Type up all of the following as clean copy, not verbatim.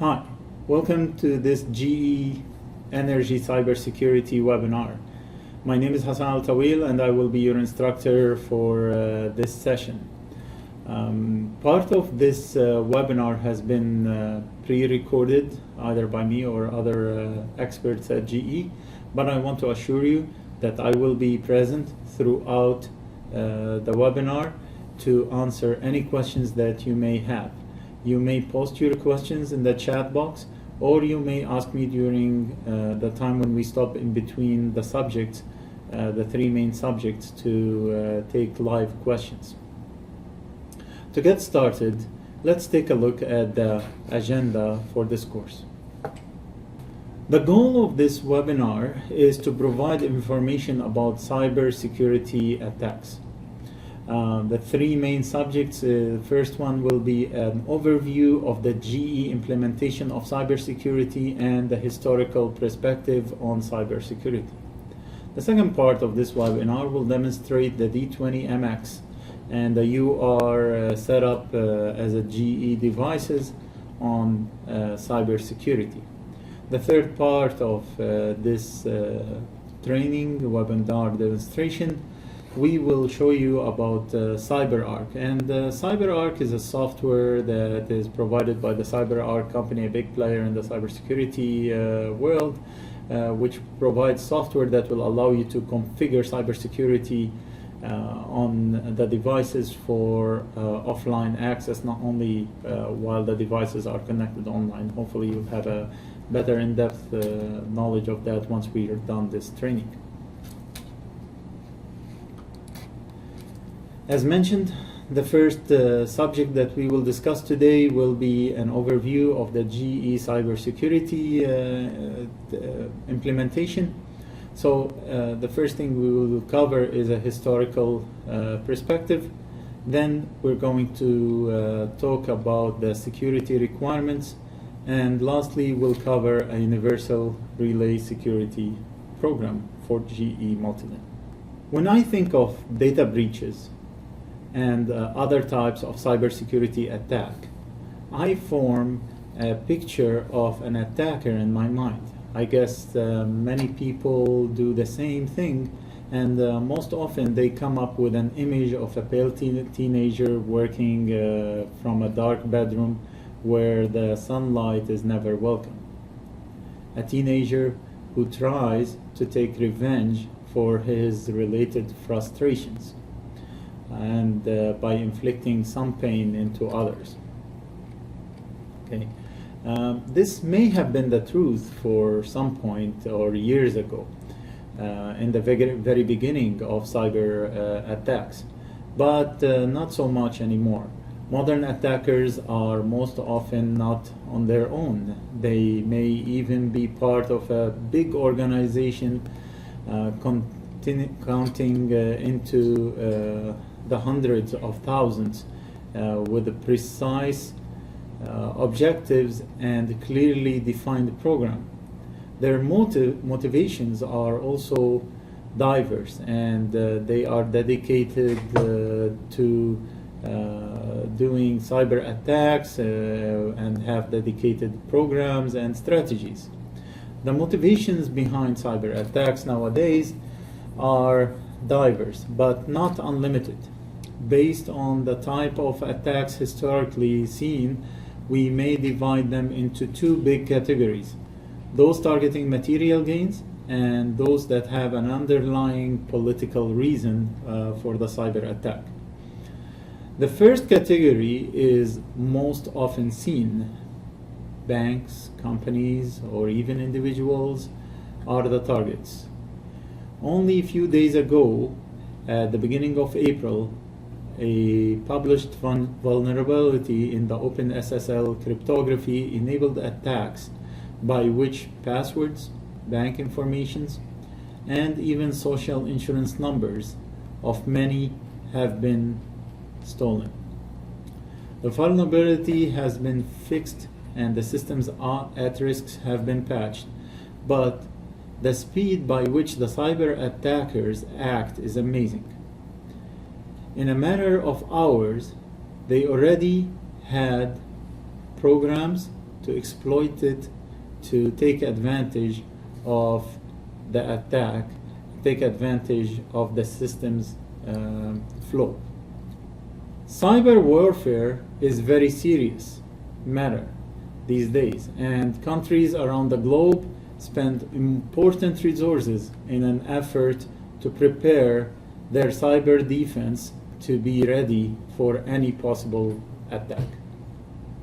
Hi, welcome to this GE Energy Cybersecurity webinar. My name is Hassan Al-Tawil and I will be your instructor for this session. Part of this webinar has been pre-recorded either by me or other experts at GE, but I want to assure you that I will be present throughout the webinar to answer any questions that you may have. You may post your questions in the chat box, or you may ask me during the time when we stop in between the subjects, the three main subjects, to take live questions. To get started, let's take a look at the agenda for this course. The goal of this webinar is to provide information about cybersecurity attacks. The three main subjects, the first one will be an overview of the GE implementation of cybersecurity and the historical perspective on cybersecurity. The second part of this webinar will demonstrate the D20 MX and the UR setup as a GE devices on cybersecurity. The third part of this training webinar demonstration, we will show you about CyberArk. And CyberArk is a software that is provided by the CyberArk company, a big player in the cybersecurity world, which provides software that will allow you to configure cybersecurity on the devices for offline access, not only while the devices are connected online. Hopefully you'll have a better in-depth knowledge of that once we are done this training. As mentioned, the first subject that we will discuss today will be an overview of the GE cybersecurity implementation. So the first thing we will cover is a historical perspective. Then we're going to talk about the security requirements. And lastly, we'll cover a universal relay security program for GE Multilin. When I think of data breaches and other types of cybersecurity attack, I form a picture of an attacker in my mind. I guess many people do the same thing, and most often they come up with an image of a pale teenager working from a dark bedroom where the sunlight is never welcome. A teenager who tries to take revenge for his related frustrations and by inflicting some pain into others. Okay. This may have been the truth for some point or years ago in the very beginning of cyber attacks, but not so much anymore. Modern attackers are most often not on their own. They may even be part of a big organization counting into the hundreds of thousands with the precise objectives and clearly defined program. Their motivations are also diverse, and they are dedicated to doing cyber attacks and have dedicated programs and strategies. The motivations behind cyber attacks nowadays are diverse, but not unlimited. Based on the type of attacks historically seen, we may divide them into two big categories: those targeting material gains and those that have an underlying political reason for the cyber attack. The first category is most often seen. Banks, companies, or even individuals are the targets. Only a few days ago, at the beginning of April, a published vulnerability in the OpenSSL cryptography enabled attacks by which passwords, bank informations, and even social insurance numbers of many have been stolen. The vulnerability has been fixed and the systems at risk have been patched, but the speed by which the cyber attackers act is amazing. In a matter of hours, they already had programs to exploit it to take advantage of the attack, take advantage of the system's flow. Cyber warfare is very serious matter these days, and countries around the globe spend important resources in an effort to prepare their cyber defense to be ready for any possible attack.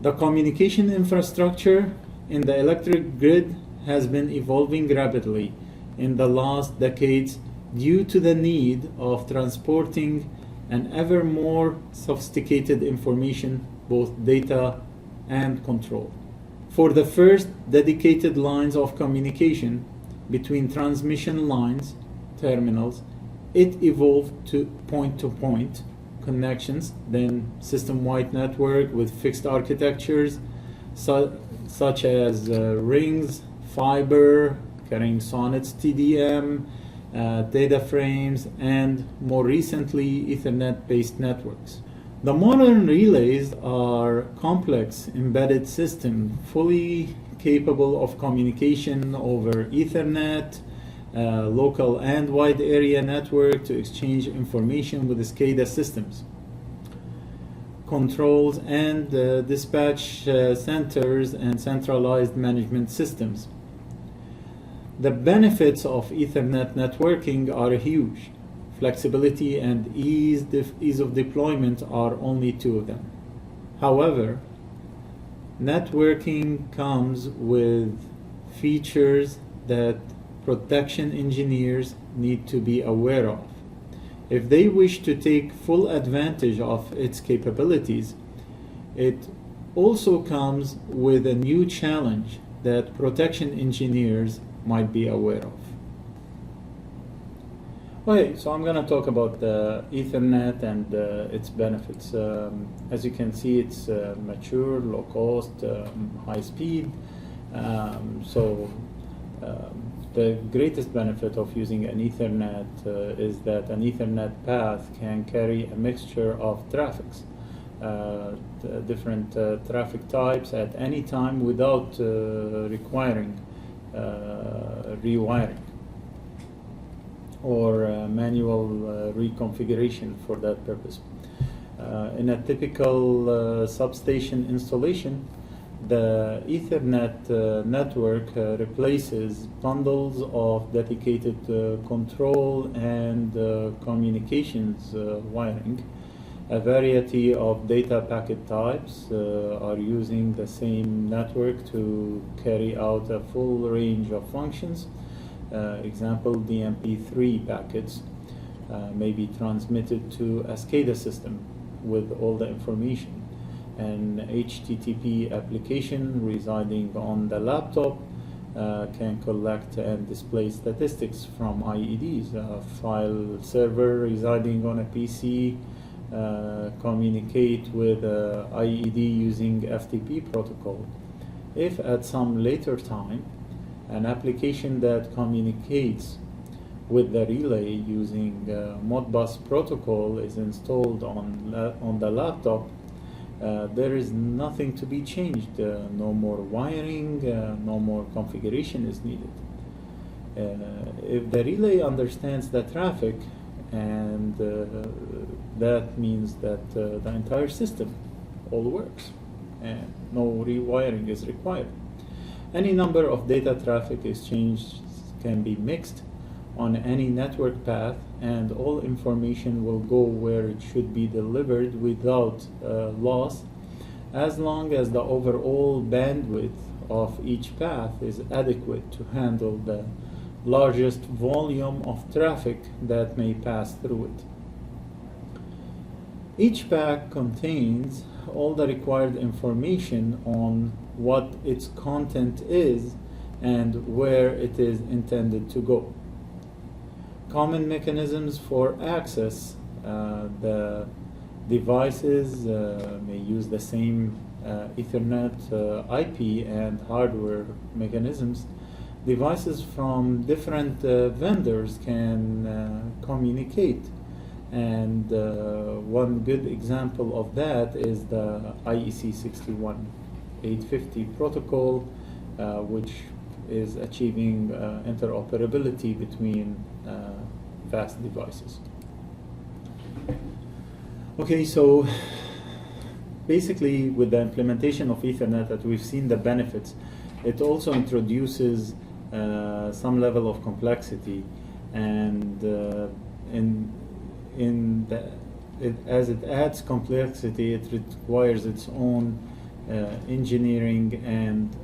The communication infrastructure in the electric grid has been evolving rapidly in the last decades due to the need of transporting an ever more sophisticated information, both data and control. For the first dedicated lines of communication between transmission lines, terminals, it evolved to point-to-point connections, then system-wide network with fixed architectures such as rings, fiber, carrying sonnets, TDM, data frames, and more recently Ethernet-based networks. The modern relays are complex embedded systems fully capable of communication over Ethernet, local and wide area network to exchange information with SCADA systems, controls and dispatch centers and centralized management systems. The benefits of Ethernet networking are huge. Flexibility and ease of deployment are only two of them. However, networking comes with features that protection engineers need to be aware of. If they wish to take full advantage of its capabilities, it also comes with a new challenge that protection engineers might be aware of. Okay, so I'm going to talk about Ethernet and its benefits. As you can see, it's mature, low cost, high speed. The greatest benefit of using an Ethernet is that an Ethernet path can carry a mixture of traffics, different traffic types at any time without requiring rewiring or manual reconfiguration for that purpose. In a typical substation installation, the Ethernet network replaces bundles of dedicated control and communications wiring. A variety of data packet types are using the same network to carry out a full range of functions. Example, DMP3 packets may be transmitted to a SCADA system with all the information. An HTTP application residing on the laptop can collect and display statistics from IEDs. A file server residing on a PC communicate with IED using FTP protocol. If at some later time an application that communicates with the relay using Modbus protocol is installed on the laptop, there is nothing to be changed. No more wiring, no more configuration is needed. If the relay understands the traffic, and that means that the entire system all works and no rewiring is required. Any number of data traffic exchanges can be mixed on any network path, and all information will go where it should be delivered without loss, as long as the overall bandwidth of each path is adequate to handle the largest volume of traffic that may pass through it. Each pack contains all the required information on what its content is and where it is intended to go. Common mechanisms for access. The devices may use the same Ethernet IP and hardware mechanisms. Devices from different vendors can communicate, and one good example of that is the IEC 61 SA-850 protocol, which is achieving interoperability between fast devices. Okay, so basically with the implementation of Ethernet that we've seen the benefits, it also introduces some level of complexity, and as it adds complexity, it requires its own engineering and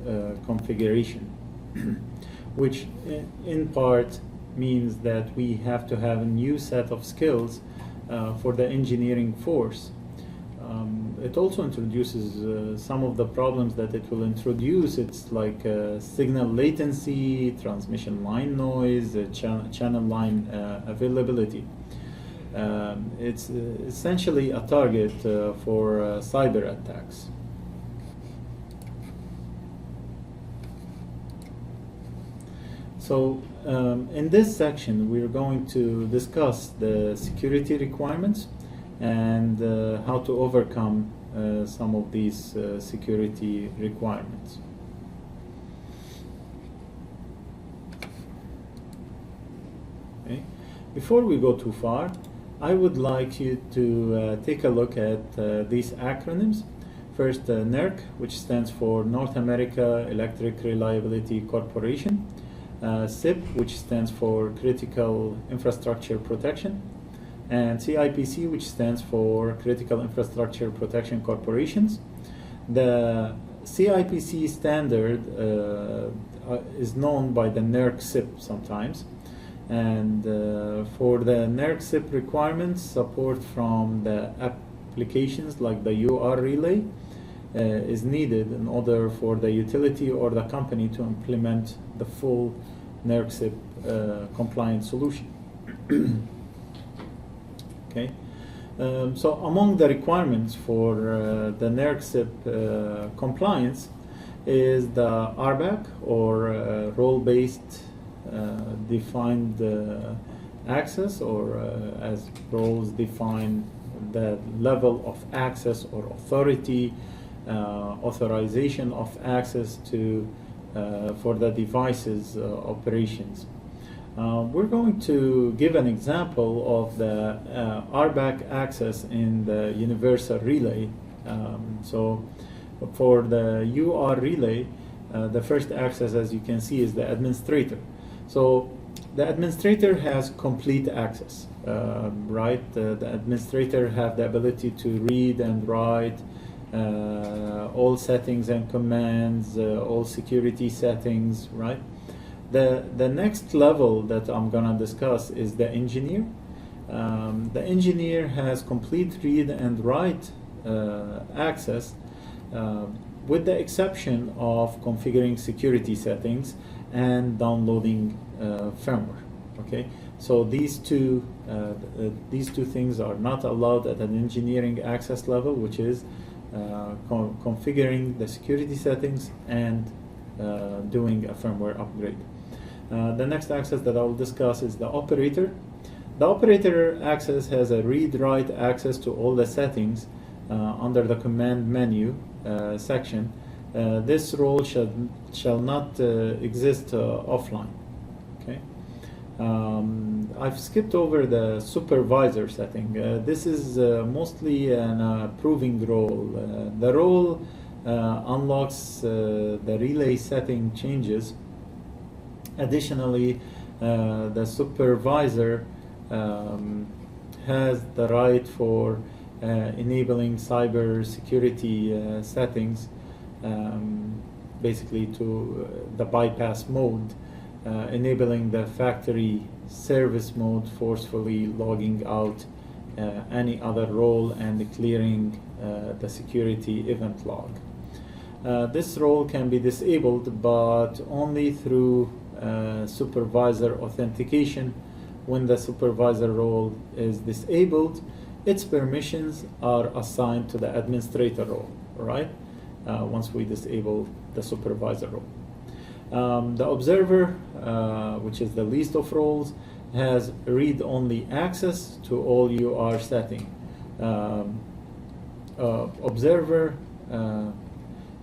configuration, which in part means that we have to have a new set of skills for the engineering force. It also introduces some of the problems that it will introduce. It's like signal latency, transmission line noise, channel line availability. It's essentially a target for cyber attacks. So in this section, we're going to discuss the security requirements and how to overcome some of these security requirements. Okay. Before we go too far, I would like you to take a look at these acronyms. First, NERC, which stands for North America Electric Reliability Corporation. CIP, which stands for Critical Infrastructure Protection, and CIPC, which stands for Critical Infrastructure Protection Corporations. The CIPC standard is known by the NERC CIP sometimes, and for the NERC CIP requirements, support from the applications like the UR relay is needed in order for the utility or the company to implement the full NERC CIP compliant solution. Okay, so among the requirements for the NERC CIP compliance is the RBAC, or role-based defined access, or as roles define the level of access or authority, authorization of access to for the device's operations. We're going to give an example of the RBAC access in the universal relay. So for the UR relay, the first access, as you can see, is the administrator. So the administrator has complete access, right? The administrator have the ability to read and write all settings and commands, all security settings, right? The next level that I'm gonna discuss is the engineer. The engineer has complete read and write access, with the exception of configuring security settings and downloading firmware. Okay, so these two things are not allowed at an engineering access level, which is configuring the security settings and doing a firmware upgrade. The next access that I will discuss is the operator. The operator access has a read-write access to all the settings under the command menu section. This role shall not exist offline. Okay. I've skipped over the supervisor setting. This is mostly an approving role. The role unlocks the relay setting changes. Additionally, the supervisor has the right for enabling cyber security settings, basically to the bypass mode, enabling the factory service mode, forcefully logging out any other role and clearing the security event log. This role can be disabled, but only through supervisor authentication. When the supervisor role is disabled, its permissions are assigned to the administrator role, right? Once we disable the supervisor role. The observer, which is the least of roles, has read-only access to all UR setting. Observer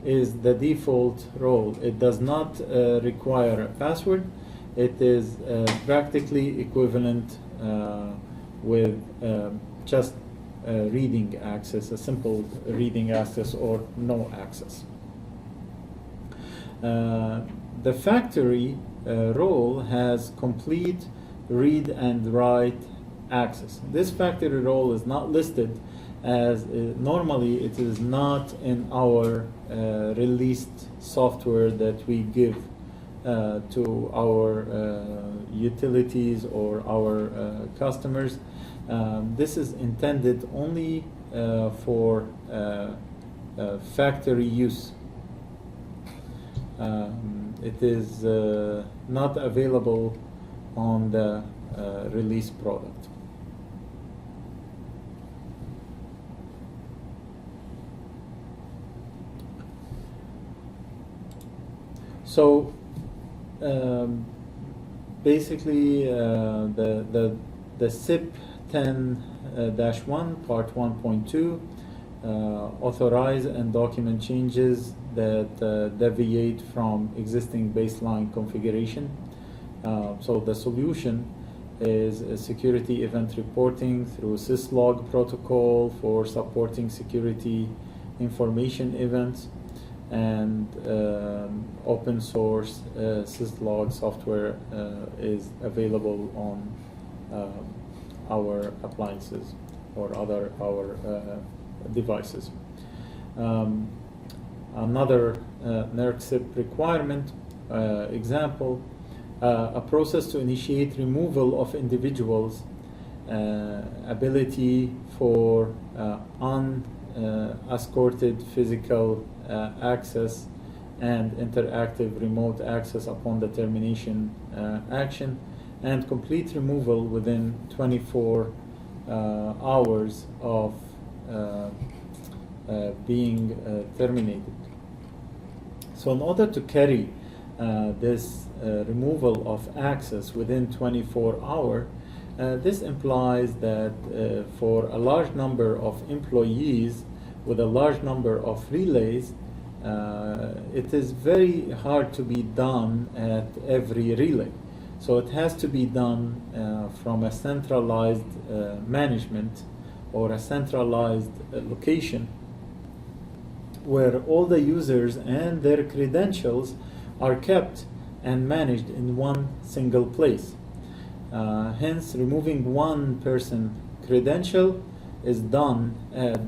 is the default role. It does not require a password. It is practically equivalent with just reading access, a simple reading access or no access. The factory role has complete read and write access. This factory role is not listed as normally it is not in our released software that we give to our utilities or our customers. This is intended only for factory use. It is not available on the release product. So basically the SIP 10-1 part 1.2 authorize and document changes that deviate from existing baseline configuration. So the solution is a security event reporting through syslog protocol for supporting security information events, and open source syslog software is available on our appliances or our devices. Another NERC SIP requirement example, a process to initiate removal of individuals, ability for unescorted physical access and interactive remote access upon the termination action, and complete removal within 24 hours of being terminated. So in order to carry this removal of access within 24 hours, this implies that for a large number of employees with a large number of relays, it is very hard to be done at every relay. So it has to be done from a centralized management or a centralized location where all the users and their credentials are kept and managed in one single place. Hence, removing one person credential is done at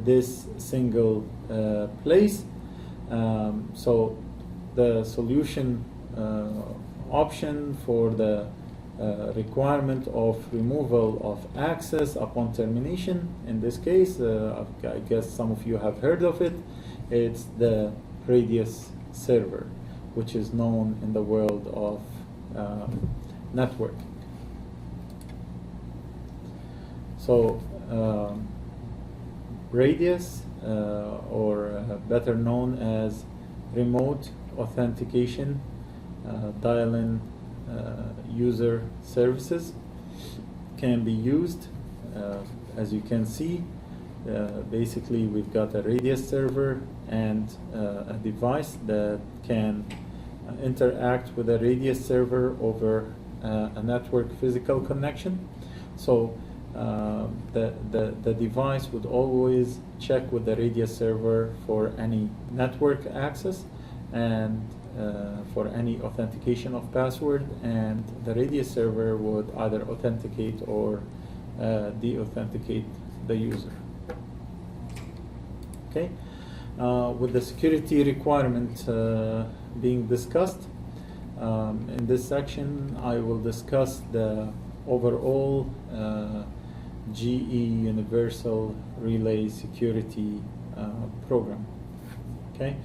this single place. So the solution option for the requirement of removal of access upon termination, in this case, I guess some of you have heard of it, it's the Radius server, which is known in the world of networking. So Radius, or better known as remote authentication dial-in user services, can be used. As you can see, basically we've got a Radius server and a device that can interact with a Radius server over a network physical connection. So the device would always check with the Radius server for any network access and for any authentication of password, and the Radius server would either authenticate or de-authenticate the user. Okay, with the security requirement being discussed, in this section I will discuss the overall GE Universal Relay Security program. Okay,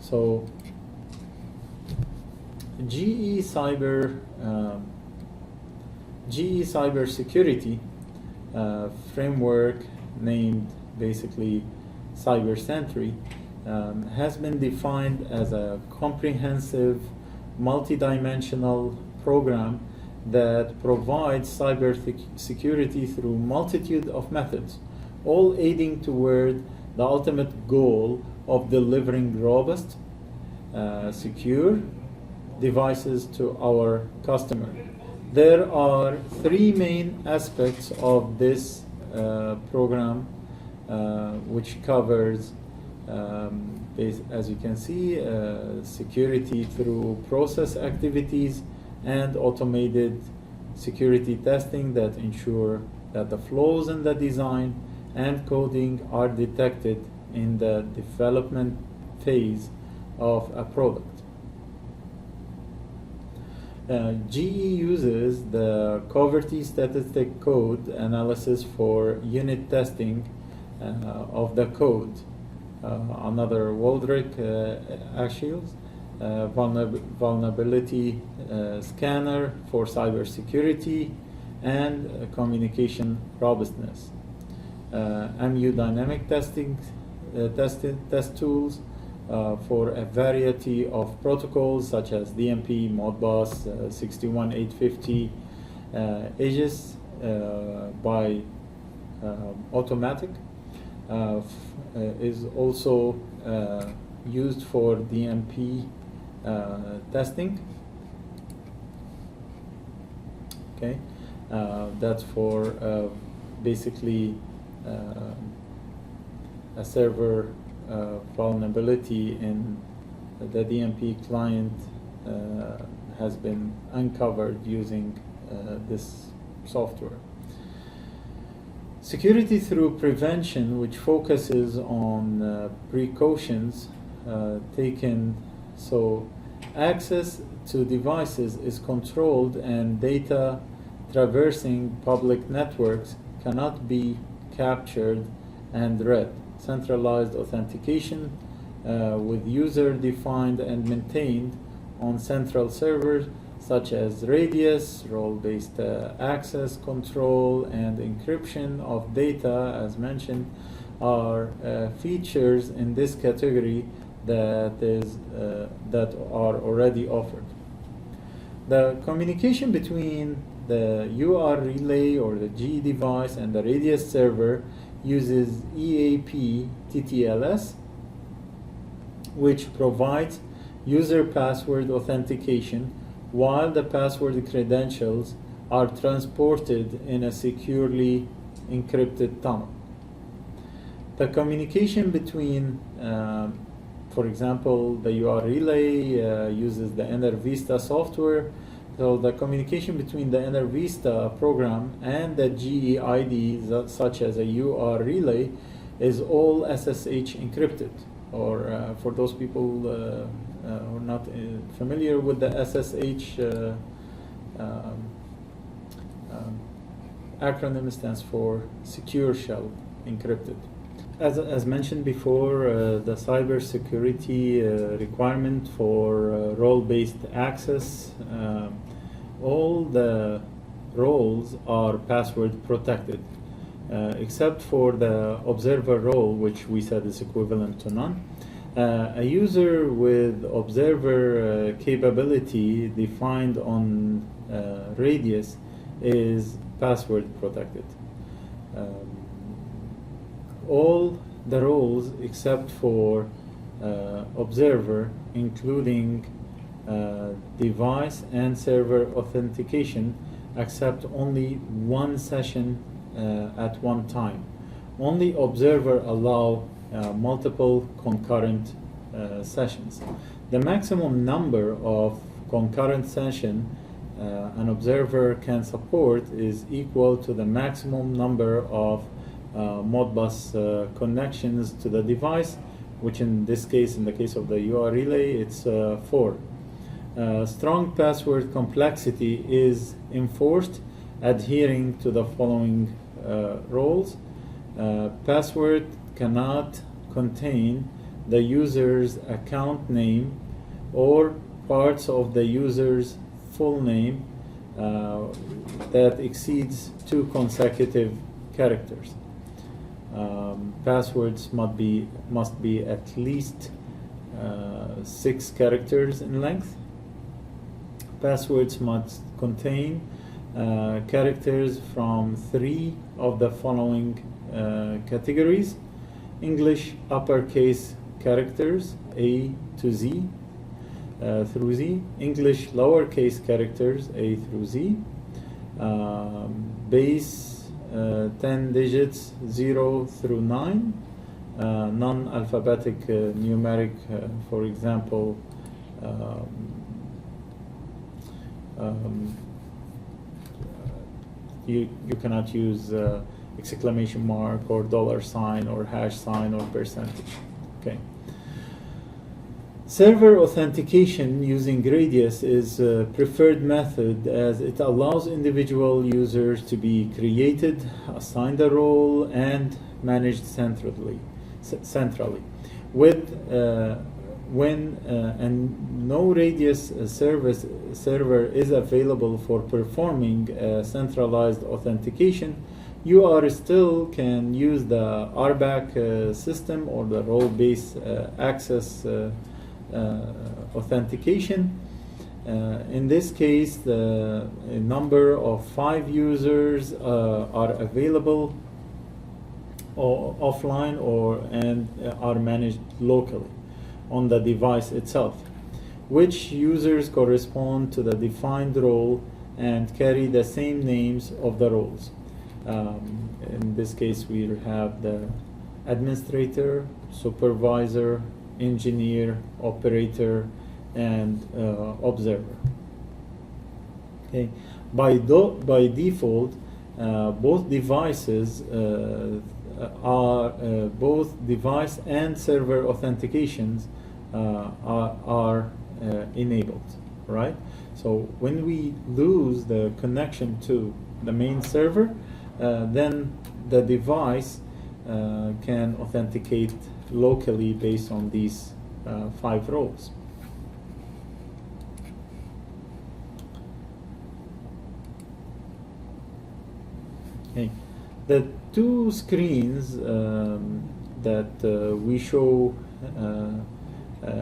so GE Cybersecurity framework, named basically Cybersecurity, has been defined as a comprehensive, multidimensional program that provides cyber security through multitude of methods, all aiding toward the ultimate goal of delivering robust, secure devices to our customer. There are three main aspects of this program, which covers, as you can see, security through process activities and automated security testing that ensure that the flaws in the design and coding are detected in the development phase of a product. GE uses the Coverty statistic code analysis for unit testing of the code. Another Waldrich Achilles vulnerability scanner for cybersecurity and communication robustness. MU dynamic testing test tools for a variety of protocols such as DMP, Modbus, 61850, Aegis by Automatic is also used for DMP testing. Okay, that's for basically a server vulnerability in the DMP client has been uncovered using this software. Security through prevention, which focuses on precautions taken so access to devices is controlled and data traversing public networks cannot be captured and read. Centralized authentication with user-defined and maintained on central servers such as Radius, role-based access control, and encryption of data, as mentioned, are features in this category that are already offered. The communication between the UR relay or the G device and the Radius server uses EAP TTLS, which provides user password authentication while the password credentials are transported in a securely encrypted tunnel. The communication between, for example, the UR relay uses the EnerVista software. So the communication between the EnerVista program and the GEID, such as a UR relay, is all SSH encrypted. Or for those people who are not familiar with the SSH acronym, stands for Secure Shell Encrypted. As mentioned before, the cybersecurity requirement for role-based access, all the roles are password protected, except for the observer role, which we said is equivalent to none. A user with observer capability defined on Radius is password protected. All the roles except for observer, including device and server authentication, accept only one session at one time. Only observer allow multiple concurrent sessions. The maximum number of concurrent session an observer can support is equal to the maximum number of Modbus connections to the device, which in this case, in the case of the UR relay, it's 4. Strong password complexity is enforced adhering to the following rules. Password cannot contain the user's account name or parts of the user's full name that exceeds 2 consecutive characters. Passwords must be at least 6 characters in length. Passwords must contain characters from 3 of the following categories: English uppercase characters A to Z through Z, English lowercase characters A through Z, base 10 digits 0 through 9, non-alphabetic numeric, for example, you cannot use exclamation mark or dollar sign or hash sign or percentage. Okay. Server authentication using Radius is a preferred method as it allows individual users to be created, assigned a role, and managed centrally. With when and no Radius server is available for performing centralized authentication, you still can use the RBAC system or the role-based access authentication. In this case, the number of 5 users are available offline and are managed locally on the device itself, which users correspond to the defined role and carry the same names of the roles. In this case, we have the administrator, supervisor, engineer, operator, and observer. Okay. By default, both devices both device and server authentications are enabled, right? So when we lose the connection to the main server, then the device can authenticate locally based on these 5 roles. Okay. The 2 screens that we show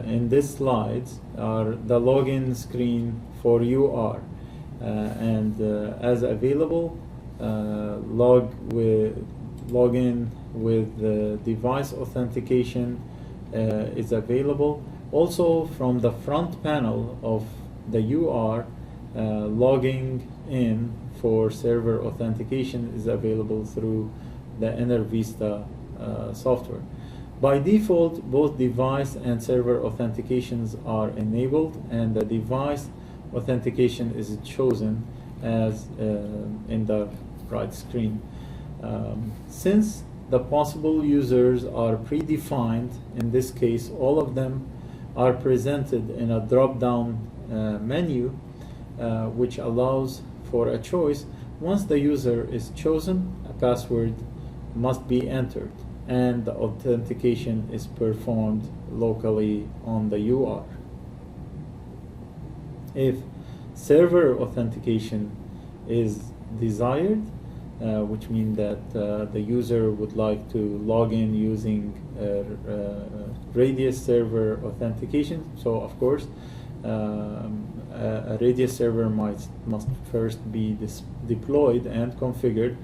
in this slides are the login screen for UR and as available, log in with the device authentication is available. Also from the front panel of the UR, logging in for server authentication is available through the Inner Vista software. By default, both device and server authentications are enabled, and the device authentication is chosen as in the right screen. Since the possible users are predefined, in this case all of them are presented in a drop-down menu which allows for a choice. Once the user is chosen, a password must be entered and the authentication is performed locally on the UR. If server authentication is desired, which means that the user would like to log in using Radius server authentication, so of course a Radius server must first be deployed and configured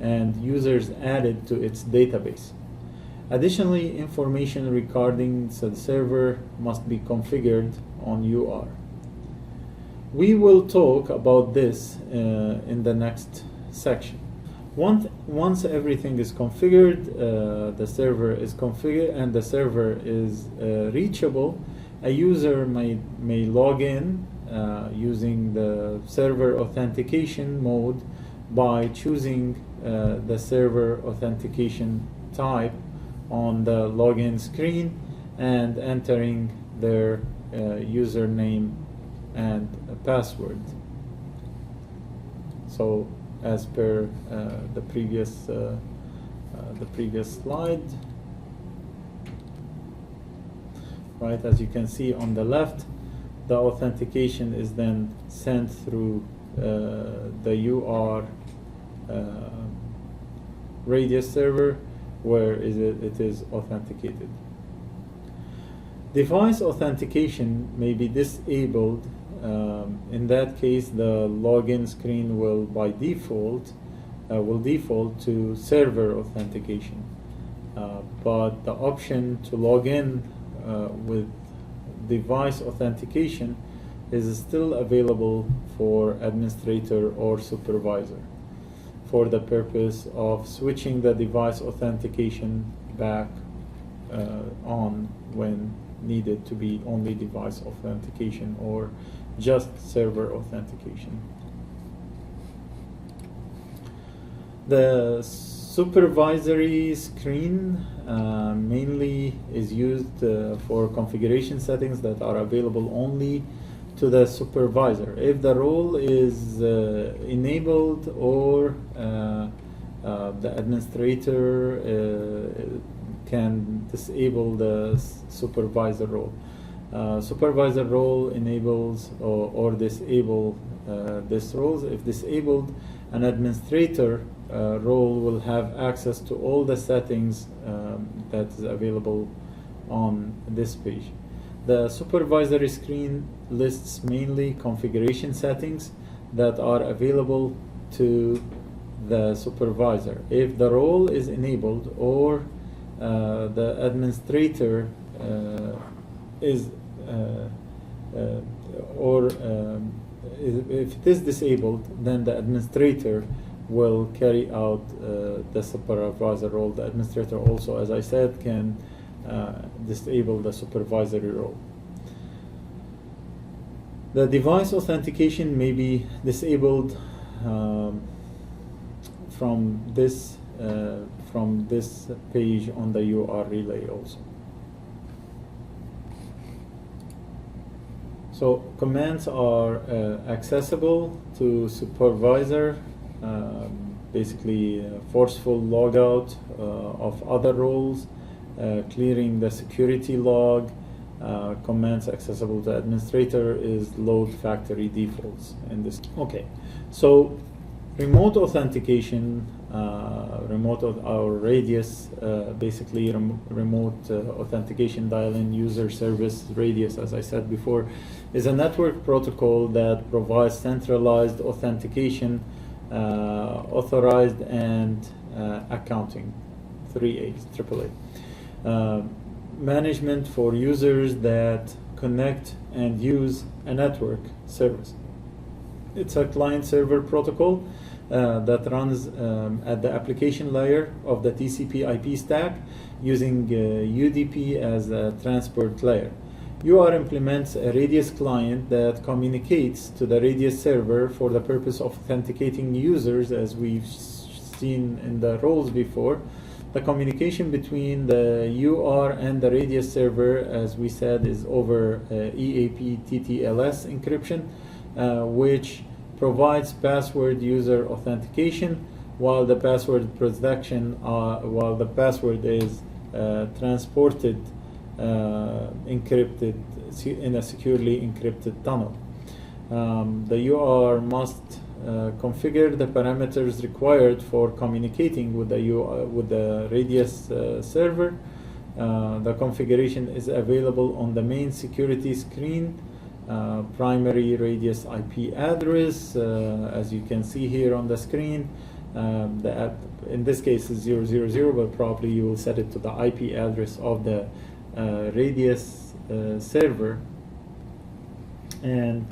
and users added to its database. Additionally, information regarding the server must be configured on UR. We will talk about this in the next section. Once everything is configured, the server is configured and the server is reachable, a user may log in using the server authentication mode by choosing the server authentication type on the login screen and entering their username and password. So as per the previous slide, right, as you can see on the left, the authentication is then sent through the UR Radius server where it is authenticated. Device authentication may be disabled. In that case, the login screen will default to server authentication. but the option to log in with device authentication is still available for administrator or supervisor for the purpose of switching the device authentication back on when needed to be only device authentication or just server authentication. The supervisory screen mainly is used for configuration settings that are available only to the supervisor. If the role is enabled or the administrator can disable the supervisor role. Supervisor role enables or disable this roles. If disabled, an administrator role will have access to all the settings that is available on this page. The supervisory screen lists mainly configuration settings that are available to the supervisor. If the role is enabled or the administrator is if it is disabled, then the administrator will carry out the supervisor role. The administrator also, as I said, can disable the supervisory role. The device authentication may be disabled from this page on the UR relay also. So commands are accessible to supervisor, basically forceful logout of other roles, clearing the security log. Commands accessible to administrator is load factory defaults in this. Okay, so remote authentication, or radius, basically remote authentication dial-in user service radius, as I said before, is a network protocol that provides centralized authentication, authorized and accounting, 3 A's, AAA. Management for users that connect and use a network service. It's a client-server protocol that runs at the application layer of the TCP/IP stack using UDP as a transport layer. UR implements a Radius client that communicates to the Radius server for the purpose of authenticating users, as we've seen in the roles before. The communication between the UR and the Radius server, as we said, is over EAP TTLS encryption, which provides password user authentication while the password protection, while the password is transported encrypted in a securely encrypted tunnel. The UR must configure the parameters required for communicating with the Radius server. The configuration is available on the main security screen. Primary Radius IP address, as you can see here on the screen. In this case is 000, but probably you will set it to the IP address of the Radius server. And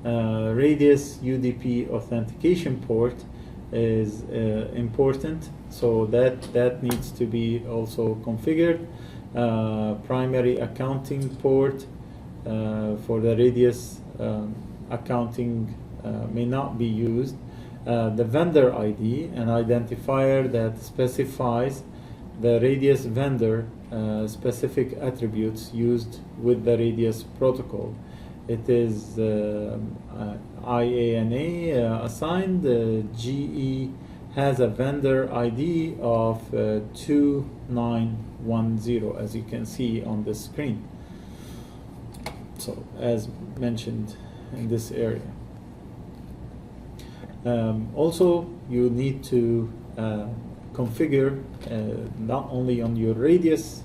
Radius UDP authentication port is important, so that needs to be also configured. Primary accounting port for the Radius accounting may not be used. The vendor ID, an identifier that specifies the Radius vendor specific attributes used with the Radius protocol. It is IANA assigned. GE has a vendor ID of 2910, as you can see on the screen. So, as mentioned in this area. Also, you need to configure not only on your Radius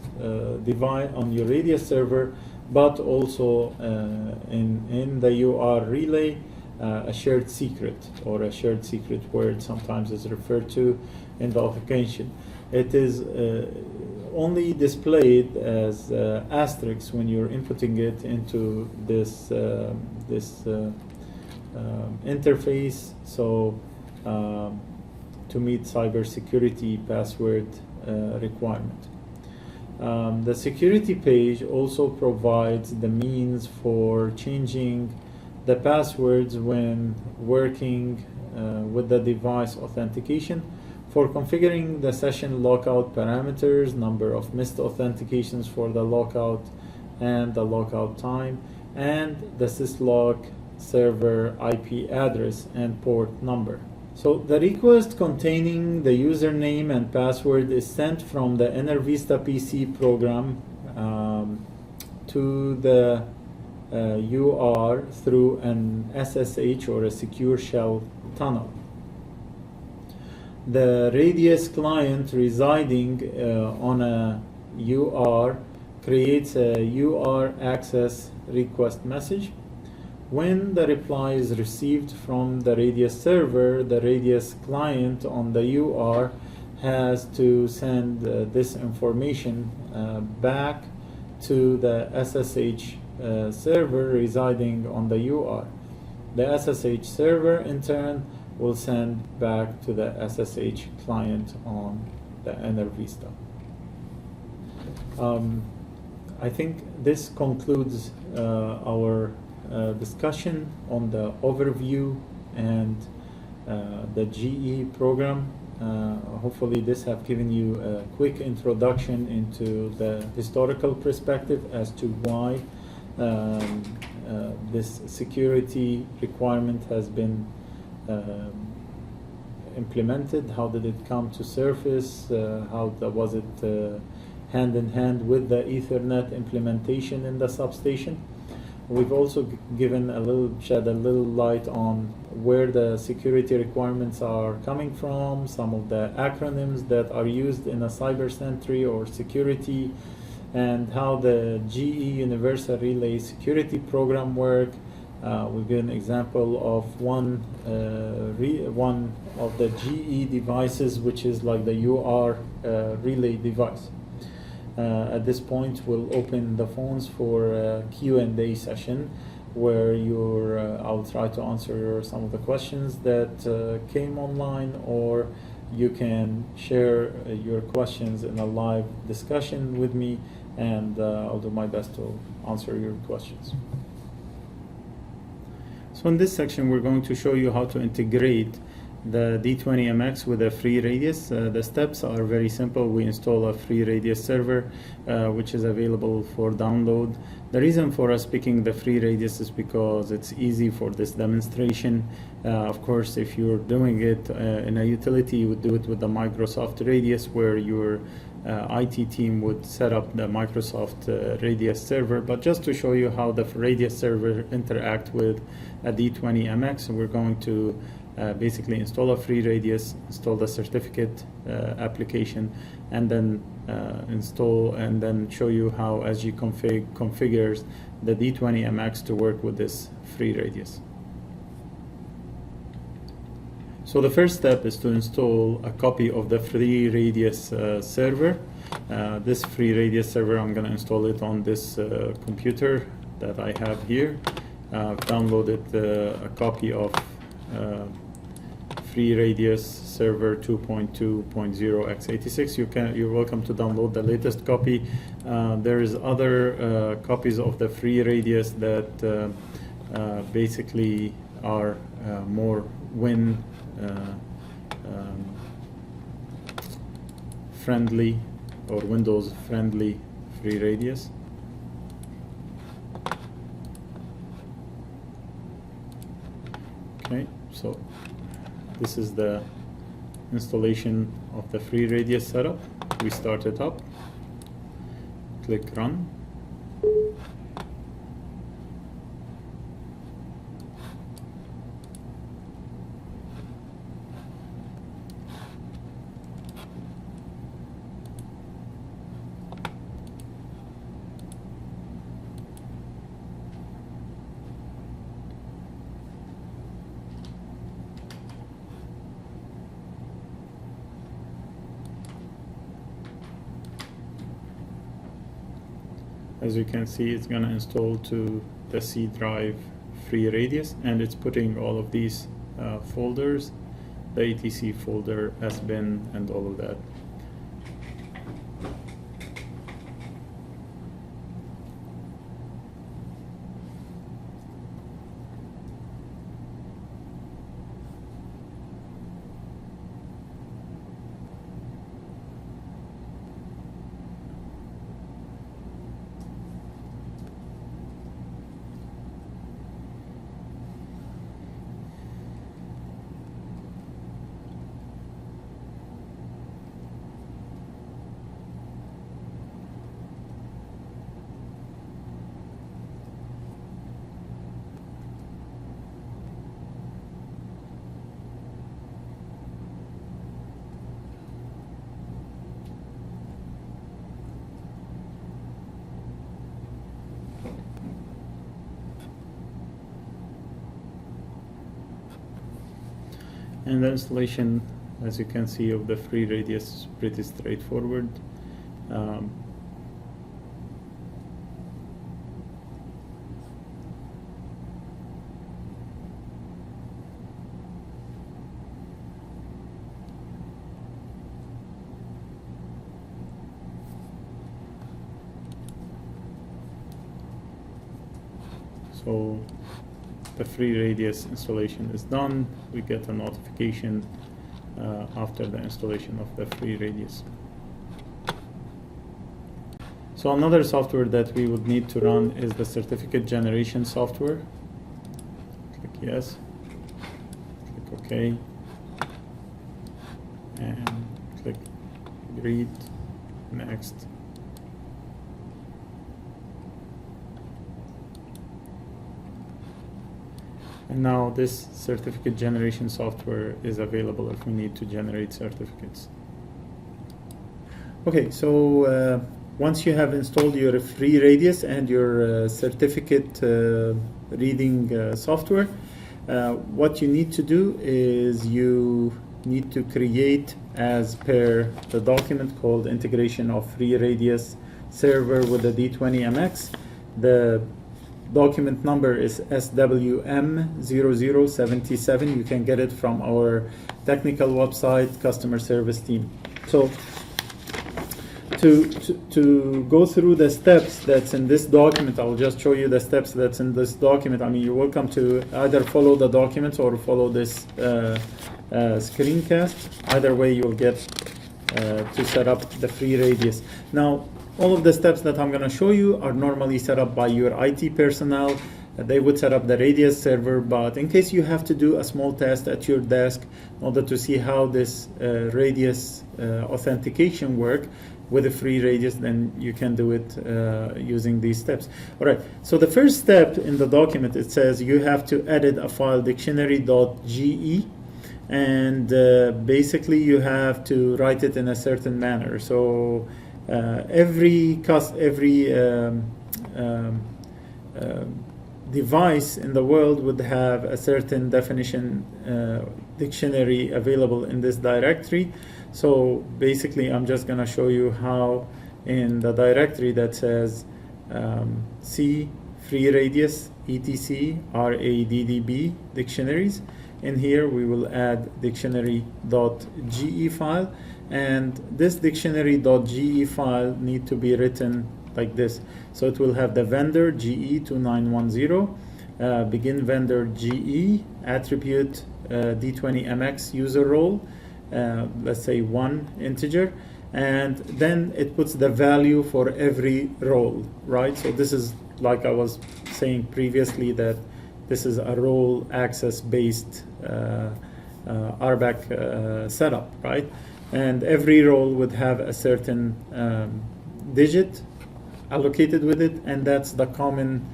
device, on your Radius server, but also in the UR relay, a shared secret, or a shared secret word sometimes is referred to in the authentication. It is only displayed as asterisks when you're inputting it into this interface. So to meet cybersecurity password requirement. The security page also provides the means for changing the passwords when working with the device authentication, for configuring the session lockout parameters, number of missed authentications for the lockout and the lockout time, and the syslog server IP address and port number. So the request containing the username and password is sent from the EnerVista PC program to the UR through an SSH or a secure shell tunnel. The Radius client residing on a UR creates a UR access request message. When the reply is received from the Radius server, the Radius client on the UR has to send this information back to the SSH server residing on the UR. The SSH server in turn will send back to the SSH client on the EnerVista. I think this concludes our discussion on the overview and the GE program. Hopefully this have given you a quick introduction into the historical perspective as to why this security requirement has been implemented. How did it come to surface? How was it hand in hand with the Ethernet implementation in the substation? We've also shed a little light on where the security requirements are coming from, some of the acronyms that are used in a cyber sentry or security, and how the GE Universal Relay Security Program work. We've given an example of one of the GE devices, which is like the UR relay device. At this point, we'll open the phones for a Q&A session where I'll try to answer some of the questions that came online, or you can share your questions in a live discussion with me, and I'll do my best to answer your questions. So in this section, we're going to show you how to integrate the D20 MX with a free radius. The steps are very simple. We install a free radius server, which is available for download. The reason for us picking the free radius is because it's easy for this demonstration. Of course, if you're doing it in a utility, you would do it with the Microsoft Radius, where your IT team would set up the Microsoft Radius server. But just to show you how the Radius server interact with a D20 MX, we're going to basically install a free radius, install the certificate application, and then install and then show you how SG-config configures the D20 MX to work with this free radius. So the first step is to install a copy of the free radius server. This free radius server, I'm going to install it on this computer that I have here. I've downloaded a copy of free radius server 2.2.0 x86. You're welcome to download the latest copy. There is other copies of the free radius that basically are more friendly or Windows friendly free radius. Okay, so this is the installation of the free radius setup. We start it up, click run. As you can see, it's going to install to the C drive free radius, and it's putting all of these folders, the etc folder, sbin, and all of that. And the installation, as you can see, of the free radius is pretty straightforward. So the free radius installation is done. We get a notification after the installation of the free radius. So another software that we would need to run is the certificate generation software. Click yes, click OK, and click read, next. And now this certificate generation software is available if we need to generate certificates. Okay, so once you have installed your free radius and your certificate reading software, what you need to do is you need to create, as per the document called Integration of Free Radius Server with the D20 MX. The document number is SWM0077. You can get it from our technical website, customer service team. So to go through the steps that's in this document, I'll just show you the steps that's in this document. I mean, you're welcome to either follow the documents or follow this screencast. Either way, you'll get to set up the free radius. Now, all of the steps that I'm going to show you are normally set up by your IT personnel. They would set up the radius server, but in case you have to do a small test at your desk in order to see how this radius authentication work with a free radius, then you can do it using these steps. All right, so the first step in the document, it says you have to edit a file dictionary.ge, and basically you have to write it in a certain manner. So every device in the world would have a certain definition dictionary available in this directory. So basically I'm just going to show you how in the directory that says C free radius etc raddb dictionaries, in here we will add dictionary.ge file, and this dictionary.ge file need to be written like this. So it will have the vendor GE2910, begin vendor GE, attribute D20 MX user role, let's say 1 integer, and then it puts the value for every role, right? So this is, like I was saying previously, that this is a role access based RBAC setup, right? And every role would have a certain digit allocated with it, and that's the common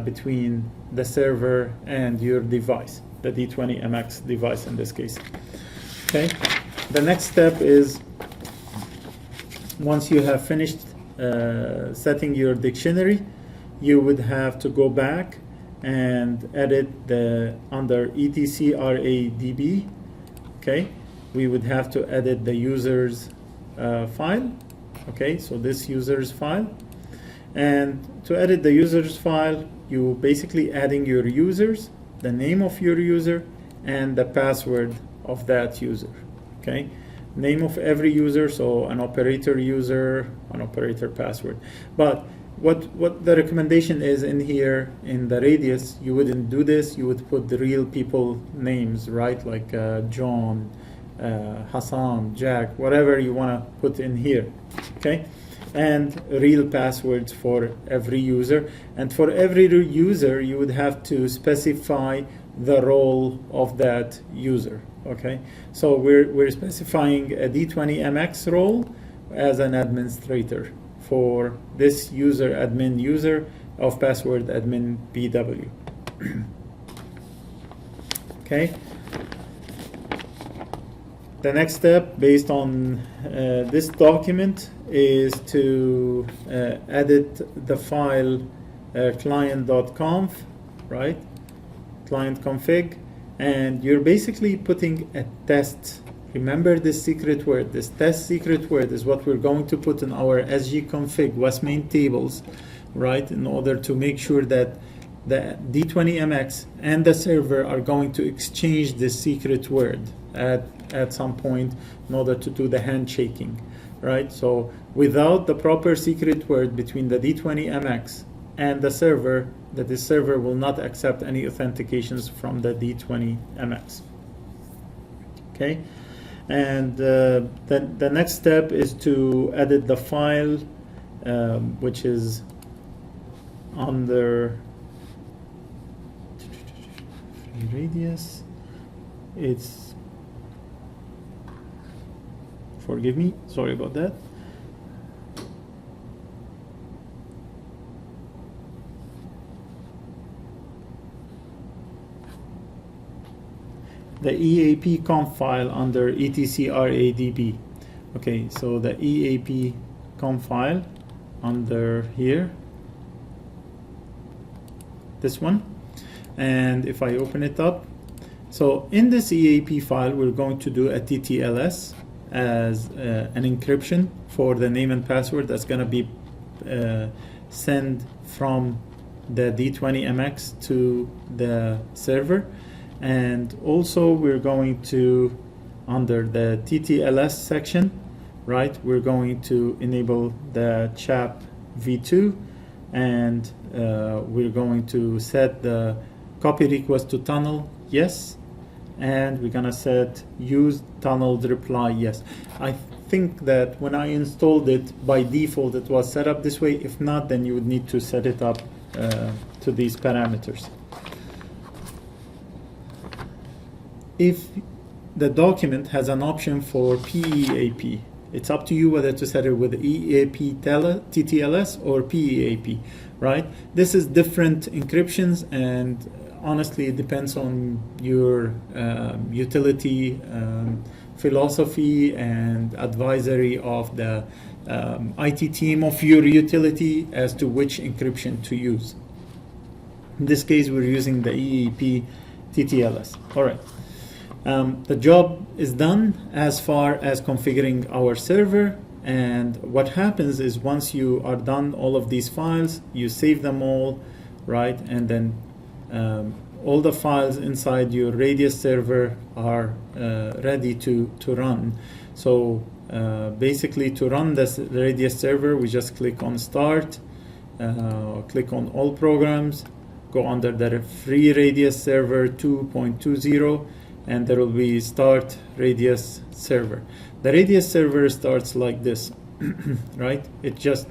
between the server and your device, the D20 MX device in this case. Okay, the next step is, once you have finished setting your dictionary, you would have to go back and edit the under etc raddb. Okay, we would have to edit the users file. Okay, so this users file, And to edit the users file, you basically adding your users, the name of your user, and the password of that user. Okay, name of every user, so an operator user, an operator password. But what the recommendation is in here in the radius, you wouldn't do this. You would put the real people names, right? Like John, Hassan, Jack, whatever you want to put in here. Okay, and real passwords for every user. And for every user, you would have to specify the role of that user. Okay, so we're specifying a D20 MX role as an administrator for this user, admin user of password admin BW. Okay. The next step, based on this document, is to edit the file client.conf, right? Client config, and you're basically putting a test. Remember this secret word. This test secret word is what we're going to put in our sgconfig westmain tables, right? In order to make sure that the D20 MX and the server are going to exchange this secret word at some point in order to do the handshaking, right? So without the proper secret word between the D20 MX and the server, that the server will not accept any authentications from the D20 MX. Okay, and the next step is to edit the file, which is under radius. It's, forgive me, sorry about that. The EAP conf file under etcradb. Okay, so the EAP conf file under here, this one. And if I open it up, so in this EAP file, we're going to do a TTLS as an encryption for the name and password that's going to be sent from the D20 MX to the server. And also we're going to, under the TTLS section, right, we're going to enable the CHAP v2, and we're going to set the copy request to tunnel yes, and we're gonna set use tunneled reply yes. I think that when I installed it, by default it was set up this way. If not, then you would need to set it up to these parameters. If the document has an option for PEAP, it's up to you whether to set it with EAP TTLS or PEAP, right? This is different encryptions, and honestly it depends on your utility philosophy and advisory of the IT team of your utility as to which encryption to use. In this case, we're using the EAP TTLS. All right. The job is done as far as configuring our server, and what happens is once you are done all of these files, you save them all, right? And then all the files inside your Radius server are ready to run. So basically, to run this Radius server, we just click on Start, click on All Programs, go under the free Radius server 2.20, and there will be Start Radius server. The Radius server starts like this, right? It just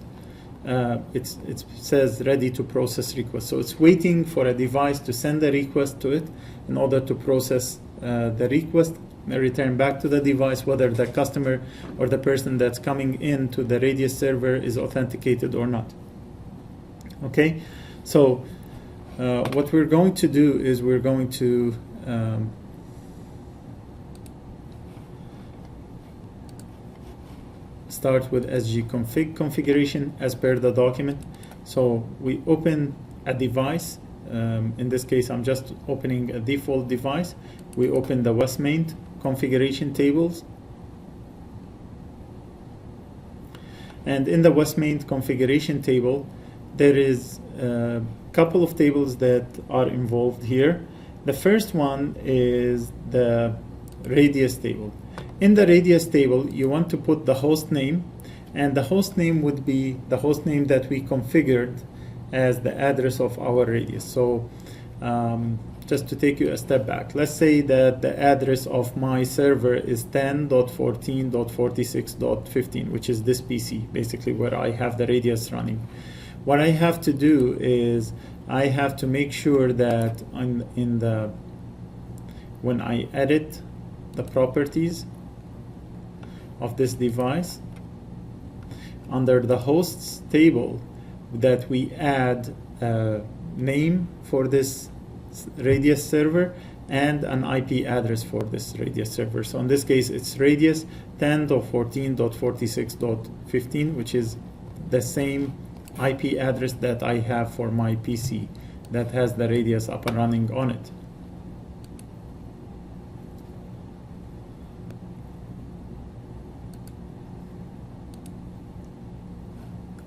it says ready to process request. So it's waiting for a device to send a request to it in order to process the request and return back to the device whether the customer or the person that's coming into the Radius server is authenticated or not. Okay, so what we're going to do is we're going to start with sgconfig configuration as per the document. So we open a device. In this case, I'm just opening a default device. We open the westmain configuration tables. And in the westmain configuration table, there is a couple of tables that are involved here. The first one is the radius table. In the radius table, you want to put the host name, and the host name would be the host name that we configured as the address of our radius. So just to take you a step back, let's say that the address of my server is 10.14.46.15, which is this PC, basically where I have the radius running. What I have to do is I have to make sure that when I edit the properties of this device, under the hosts table, that we add a name for this radius server and an IP address for this radius server. So in this case, it's radius 10.14.46.15, which is the same IP address that I have for my PC that has the radius up and running on it.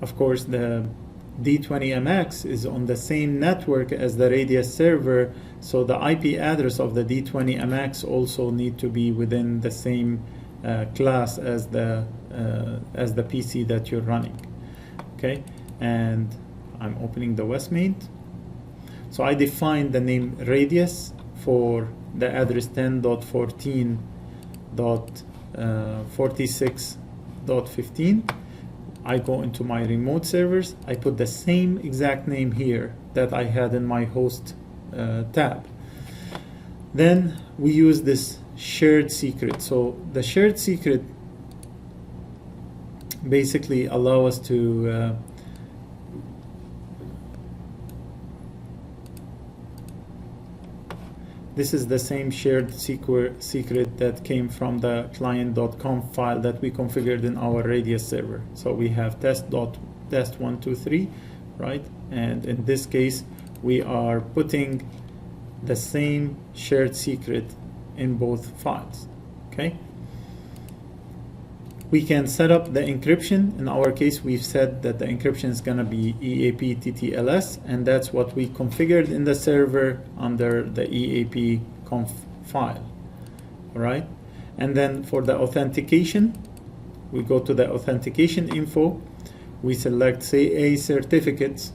Of course, the D20 MX is on the same network as the radius server, so the IP address of the D20 MX also need to be within the same class as the PC that you're running. Okay, and I'm opening the Westmate. So I defined the name radius for the address 10.14.46.15. I go into my remote servers, I put the same exact name here that I had in my host tab. Then we use this shared secret. So the shared secret basically allow us to this is the same shared secret that came from the client.conf file that we configured in our radius server. So we have test.test123, right? And in this case, we are putting the same shared secret in both files, okay? We can set up the encryption. In our case, we've said that the encryption is going to be EAP TTLS, and that's what we configured in the server under the EAP conf file. All right. And then for the authentication, we go to the authentication info. We select SA certificates,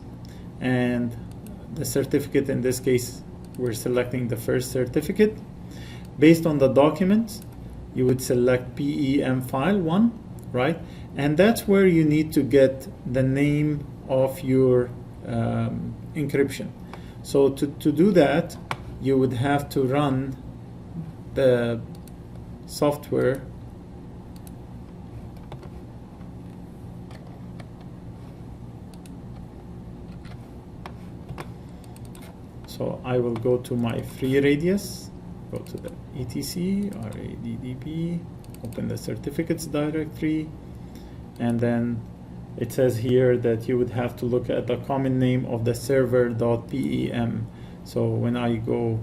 and the certificate in this case, we're selecting the first certificate. Based on the documents, you would select PEM file 1, right? And that's where you need to get the name of your encryption. So to do that, you would have to run the software so I will go to my free radius, go to the etc raddp, open the certificates directory, and then it says here that you would have to look at the common name of the server.pem. So when I go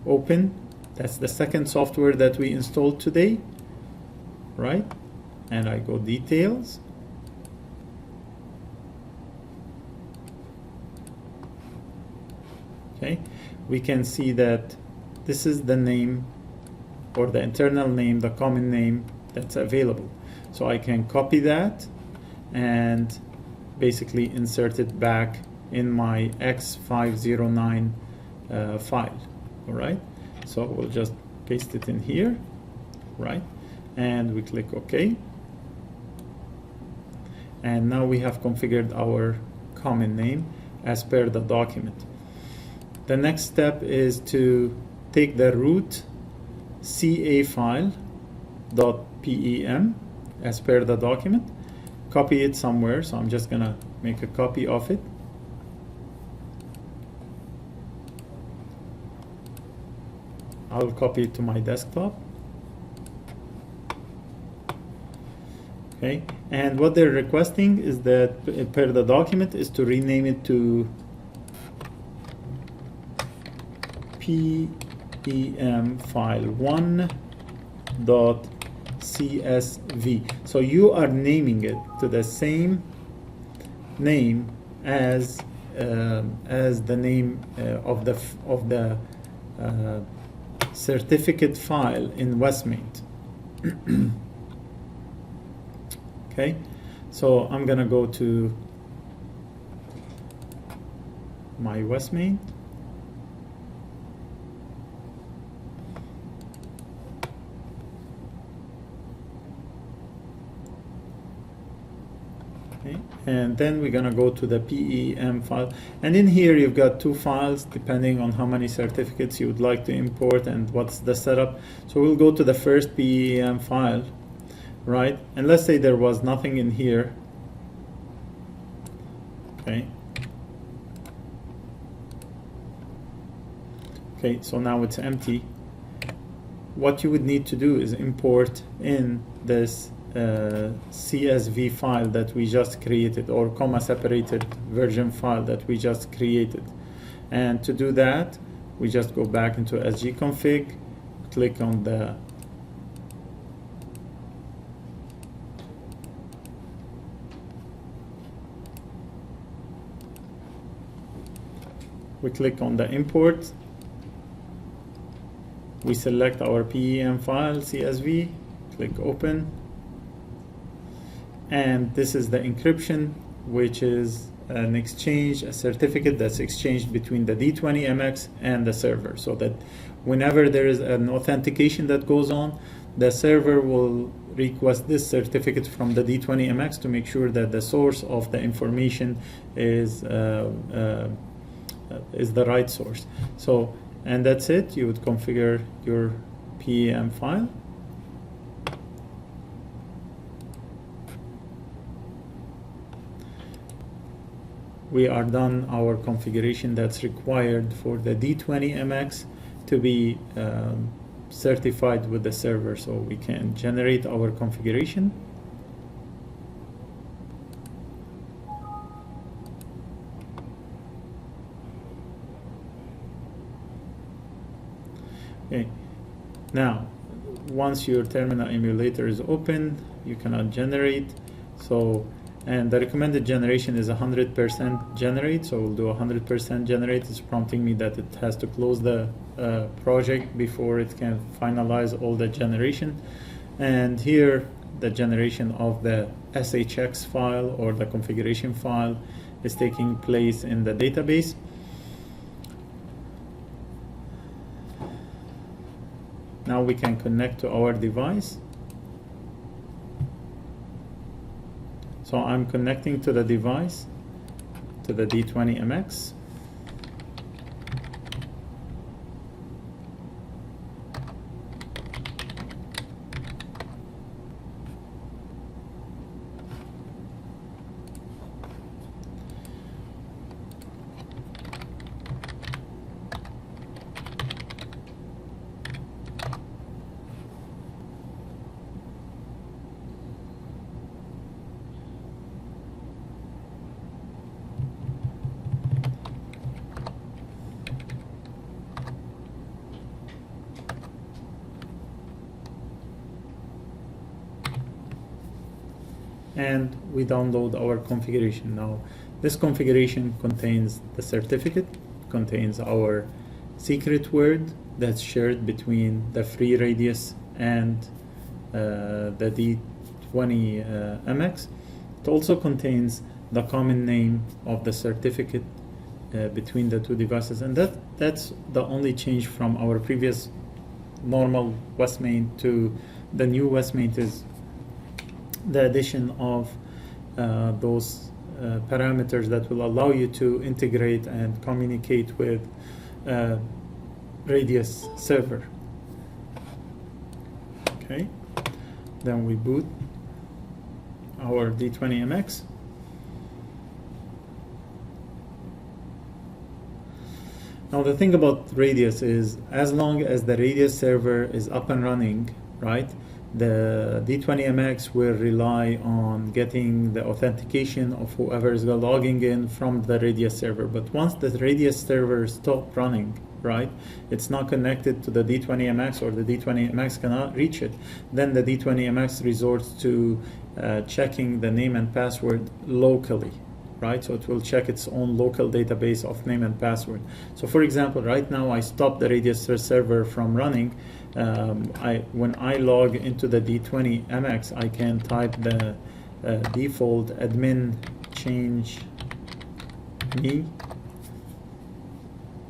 open, that's the second software that we installed today, right? And I go details, okay, we can see that this is the name, or the internal name, the common name that's available. So I can copy that and basically insert it back in my X509 file. All right, so we'll just paste it in here, right? And we click OK. And now we have configured our common name as per the document. The next step is to take the root CA file .pem as per the document, copy it somewhere. So I'm just gonna make a copy of it. I'll copy it to my desktop. Okay, and what they're requesting is that per the document is to rename it to PEM file 1.cmd CSV. So you are naming it to the same name as the name of the certificate file in Westmate. Okay, so I'm gonna go to my Westmate. Okay. And then we're gonna go to the PEM file, and in here you've got two files depending on how many certificates you would like to import and what's the setup. So we'll go to the first PEM file, right? And let's say there was nothing in here. Okay. Okay, so now it's empty. What you would need to do is import in this CSV file that we just created, or comma separated version file that we just created. And to do that, we just go back into sgconfig, click on the import. We select our PEM file, CSV, click open. And this is the encryption, which is an exchange, a certificate that's exchanged between the D20 MX and the server, so that whenever there is an authentication that goes on, the server will request this certificate from the D20 MX to make sure that the source of the information is the right source. So, and that's it. You would configure your PEM file. We are done our configuration that's required for the D20 MX to be certified with the server, so we can generate our configuration. Okay, now once your terminal emulator is open, you cannot generate. So, and the recommended generation is 100% generate, so we'll do 100% generate. It's prompting me that it has to close the project before it can finalize all the generation. And here the generation of the SHX file, or the configuration file, is taking place in the database. Now we can connect to our device. So I'm connecting to the device, to the D20 MX. And we download our configuration. Now this configuration contains the certificate, contains our secret word that's shared between the free radius and the D20 MX. It also contains the common name of the certificate between the two devices, and that's the only change from our previous normal Westmate to the new Westmate is the addition of those parameters that will allow you to integrate and communicate with Radius server. Okay, then we boot our D20 MX. Now the thing about Radius is, as long as the Radius server is up and running, right, the D20 MX will rely on getting the authentication of whoever is logging in from the Radius server. But once the Radius server stops running, right? It's not connected to the D20 MX, or the D20 MX cannot reach it. Then the D20 MX resorts to checking the name and password locally, right? So it will check its own local database of name and password. So for example, right now I stopped the Radius server from running. When I log into the D20 MX, I can type the default admin change me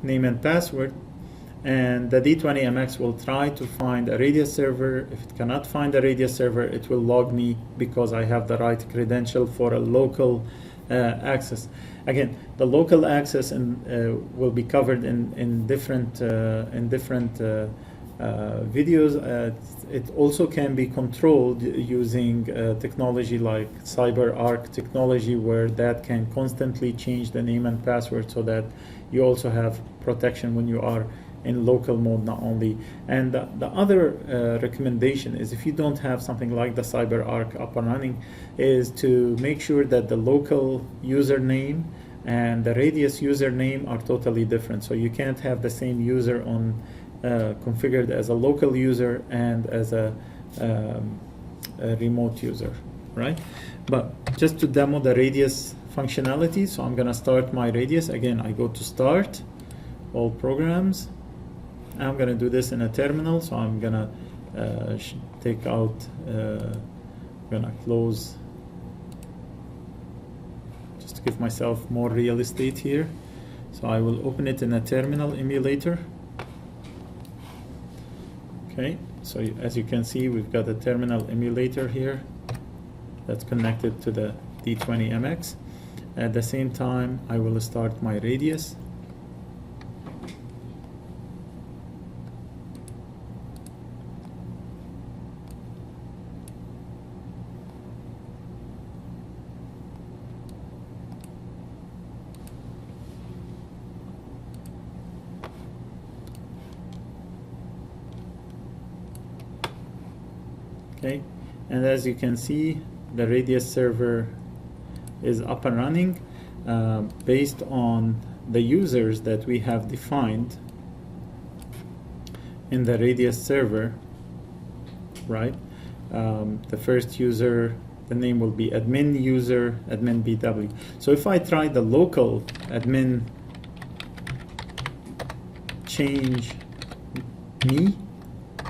name and password, and the D20 MX will try to find a Radius server. If it cannot find a Radius server, it will log me because I have the right credential for a local access. Again, the local access will be covered in different videos. It also can be controlled using technology like CyberArk technology, where that can constantly change the name and password so that you also have protection when you are in local mode, not only. And the other recommendation is, if you don't have something like the CyberArk up and running, is to make sure that the local username and the Radius username are totally different. So you can't have the same user on configured as a local user and as a remote user, right? But just to demo the Radius functionality, so I'm gonna start my Radius. Again, I go to Start, All Programs. I'm gonna do this in a terminal, so I'm gonna take out, gonna close, just to give myself more real estate here. So I will open it in a terminal emulator. Okay, so as you can see, we've got a terminal emulator here that's connected to the D20 MX. At the same time, I will start my Radius. Okay, and as you can see, the Radius server is up and running based on the users that we have defined in the Radius server, right? The first user, the name will be admin user, admin BW. So if I try the local admin change me,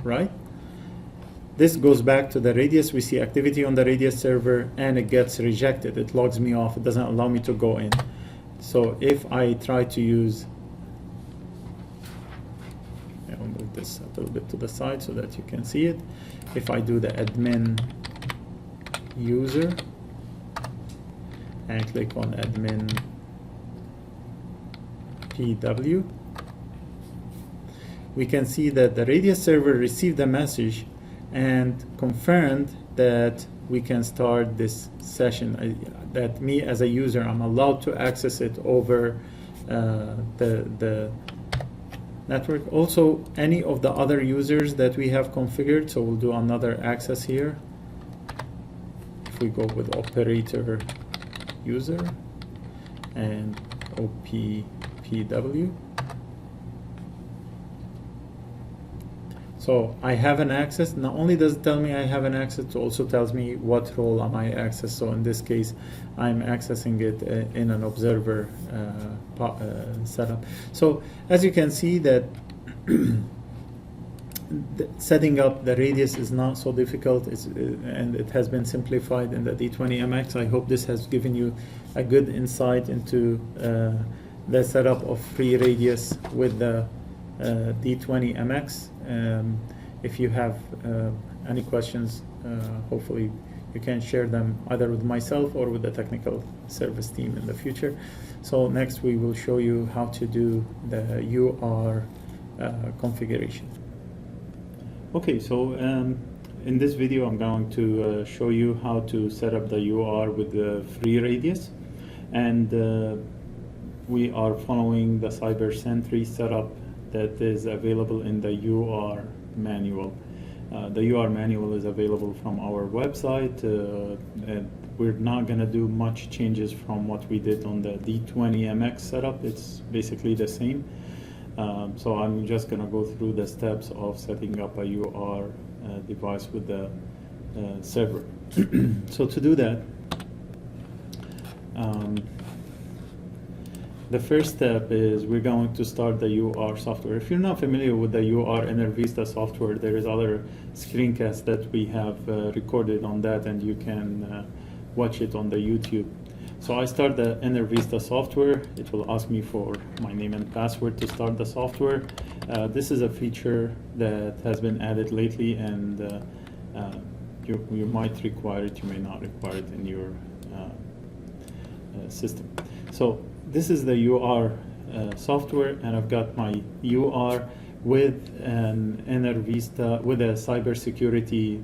right? This goes back to the Radius. We see activity on the Radius server and it gets rejected. It logs me off. It doesn't allow me to go in. So if I try to use, I'll move this a little bit to the side so that you can see it. If I do the admin user and click on admin PW, we can see that the Radius server received a message and confirmed that we can start this session, that me as a user, I'm allowed to access it over the network. Also, any of the other users that we have configured, so we'll do another access here. If we go with operator user and OPPW. So I have an access. Not only does it tell me I have an access, it also tells me what role am I access. So in this case, I'm accessing it in an observer setup. So as you can see that setting up the Radius is not so difficult, and it has been simplified in the D20 MX. I hope this has given you a good insight into the setup of free Radius with the D20 MX. If you have any questions, hopefully you can share them either with myself or with the technical service team in the future. So next we will show you how to do the UR configuration. Okay, so in this video I'm going to show you how to set up the UR with the free Radius, and we are following the Cybersecurity setup that is available in the UR manual. The UR manual is available from our website, and we're not going to do much changes from what we did on the D20 MX setup. It's basically the same. So I'm just going to go through the steps of setting up a UR device with the server. So to do that, the first step is we're going to start the UR software. If you're not familiar with the UR Vista software, there is other screencasts that we have recorded on that, and you can watch it on the YouTube. So I start the Vista software. It will ask me for my name and password to start the software. This is a feature that has been added lately, and you might require it, you may not require it in your system. So this is the UR software, and I've got my UR with an Vista with a cybersecurity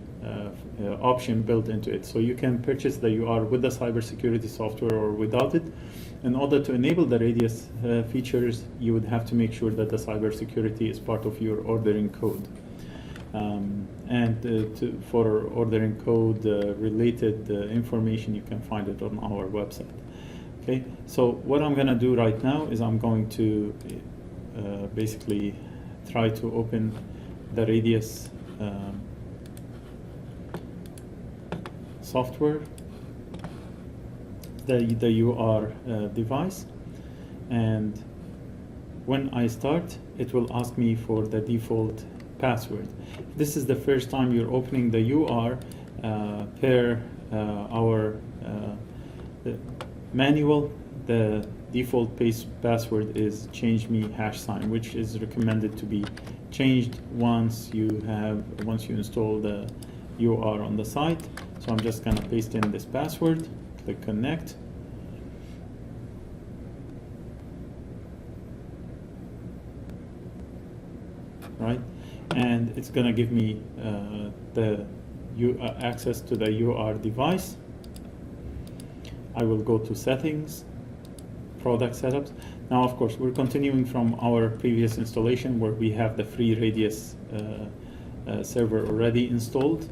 option built into it. So you can purchase the UR with the cybersecurity software or without it. In order to enable the Radius features, you would have to make sure that the cybersecurity is part of your ordering code. For ordering code related information, you can find it on our website. Okay, so what I'm going to do right now is I'm going to basically try to open the Radius software, the UR device, and when I start, it will ask me for the default password. If this is the first time you're opening the UR, per our manual, the default password is change me #, which is recommended to be changed once you install the UR on the site. So I'm just going to paste in this password, click connect. Right, and it's going to give me access to the UR device. I will go to settings, product setups. Now, of course, we're continuing from our previous installation where we have the free Radius server already installed.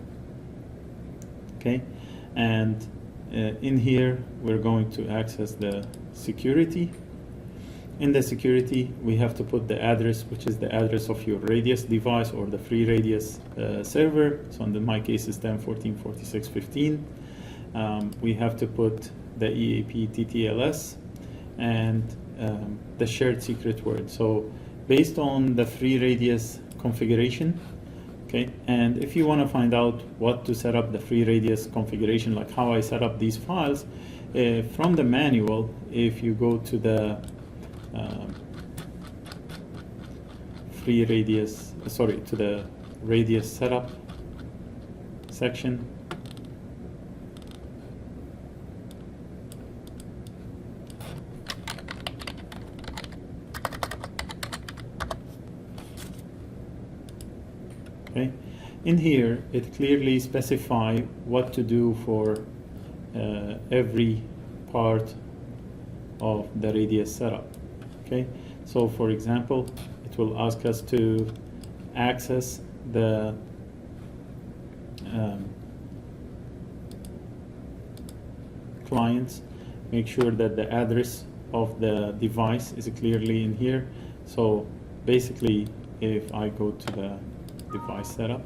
Okay, and in here we're going to access the security. In the security, we have to put the address, which is the address of your Radius device or the free Radius server. So in my case, it's 10.14.46.15. We have to put the EAP TTLS and the shared secret word. So based on the free Radius configuration, okay, and if you want to find out what to set up the free Radius configuration, like how I set up these files, from the manual, if you go to the free Radius, to the Radius setup section, okay, in here it clearly specifies what to do for every part of the Radius setup. Okay, so for example, it will ask us to access the clients, make sure that the address of the device is clearly in here. So basically, if I go to the device setup,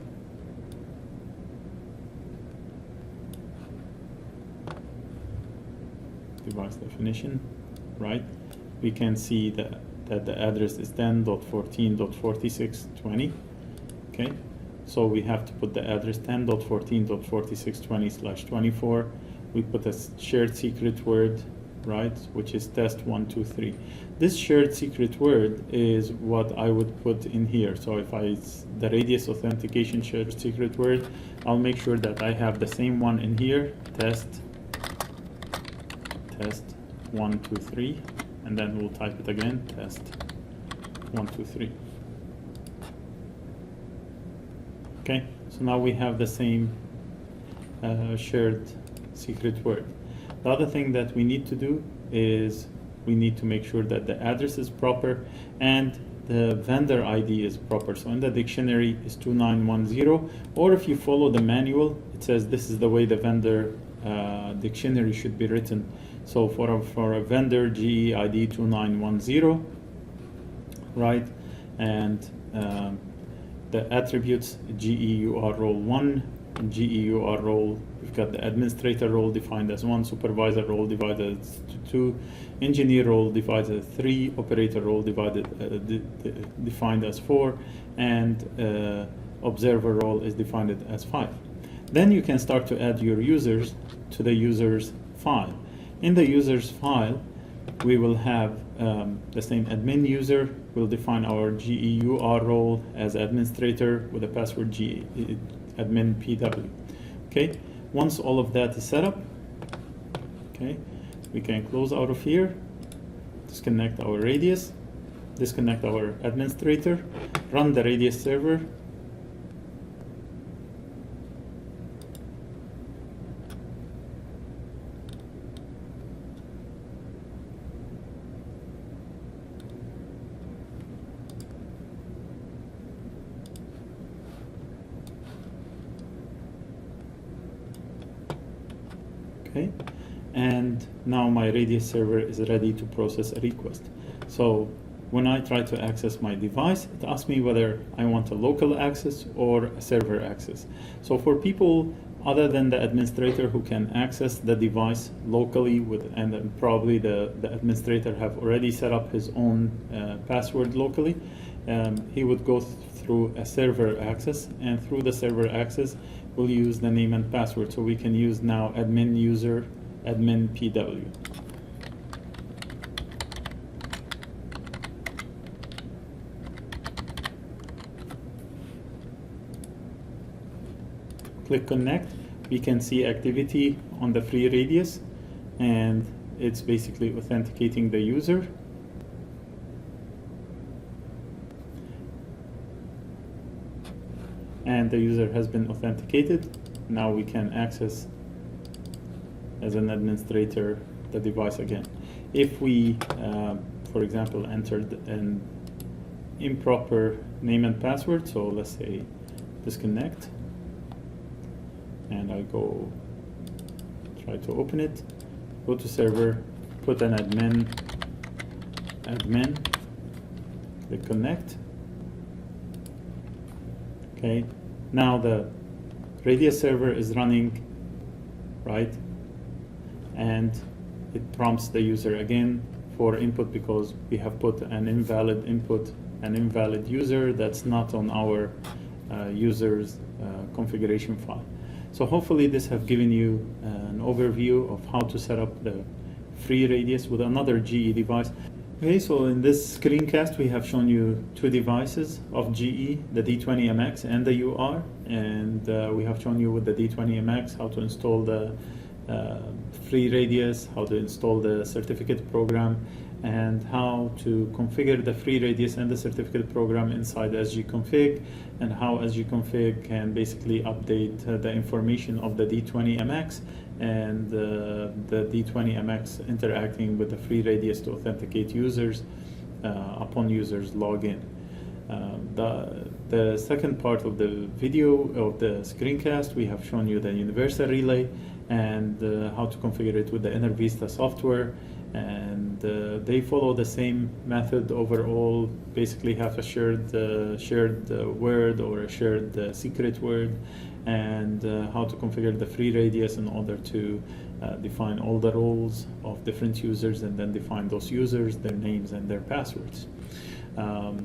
device definition, right, we can see that the address is 10.14.46.20. okay, so we have to put the address 10.14.46.20/24. we put a shared secret word, right, which is test123. This shared secret word is what I would put in here. So if the Radius authentication shared secret word, I'll make sure that I have the same one in here, test123, and then we'll type it again, test123. Okay, so now we have the same shared secret word. The other thing that we need to do is we need to make sure that the address is proper and the vendor ID is proper. So in the dictionary is 2910, or if you follow the manual, it says this is the way the vendor dictionary should be written. So for a vendor, GE ID 2910, right? and the attributes GEUR role 1 and GEUR role. We've got the administrator role defined as 1, supervisor role divided as 2, engineer role divided as 3, operator role defined as 4, and observer role is defined as 5. Then you can start to add your users to the users file. In the users file, we will have the same admin user. We'll define our GEUR role as administrator with a password admin PW. Okay, once all of that is set up, okay, we can close out of here, disconnect our radius, disconnect our administrator, run the radius server, okay, and now my radius server is ready to process a request. So when I try to access my device, it asks me whether I want a local access or a server access. So for people other than the administrator who can access the device locally and then probably the administrator have already set up his own password locally, he would go through a server access, and through the server access we'll use the name and password. So we can use now admin user admin PW. Click connect. We can see activity on the free radius, and it's basically authenticating the user. And the user has been authenticated. Now we can access as an administrator the device again. If we, for example, entered an improper name and password, so let's say disconnect, and I go try to open it, go to server, put an admin, click connect. Okay, now the radius server is running, right? And it prompts the user again for input because we have put an invalid input, an invalid user that's not on our user's configuration file. So hopefully this have given you an overview of how to set up the free radius with another GE device. Okay, so in this screencast we have shown you two devices of GE, the D20 MX and the UR, and we have shown you with the D20 MX how to install the free radius, how to install the certificate program, and how to configure the free radius and the certificate program inside sgconfig, and how sgconfig can basically update the information of the D20 MX and the D20 MX interacting with the free radius to authenticate users upon users login. The second part of the video of the screencast, we have shown you the universal relay and how to configure it with the Inner Vista software, and they follow the same method overall. Basically have a shared word or a shared secret word, and how to configure the free radius in order to define all the roles of different users, and then define those users, their names and their passwords.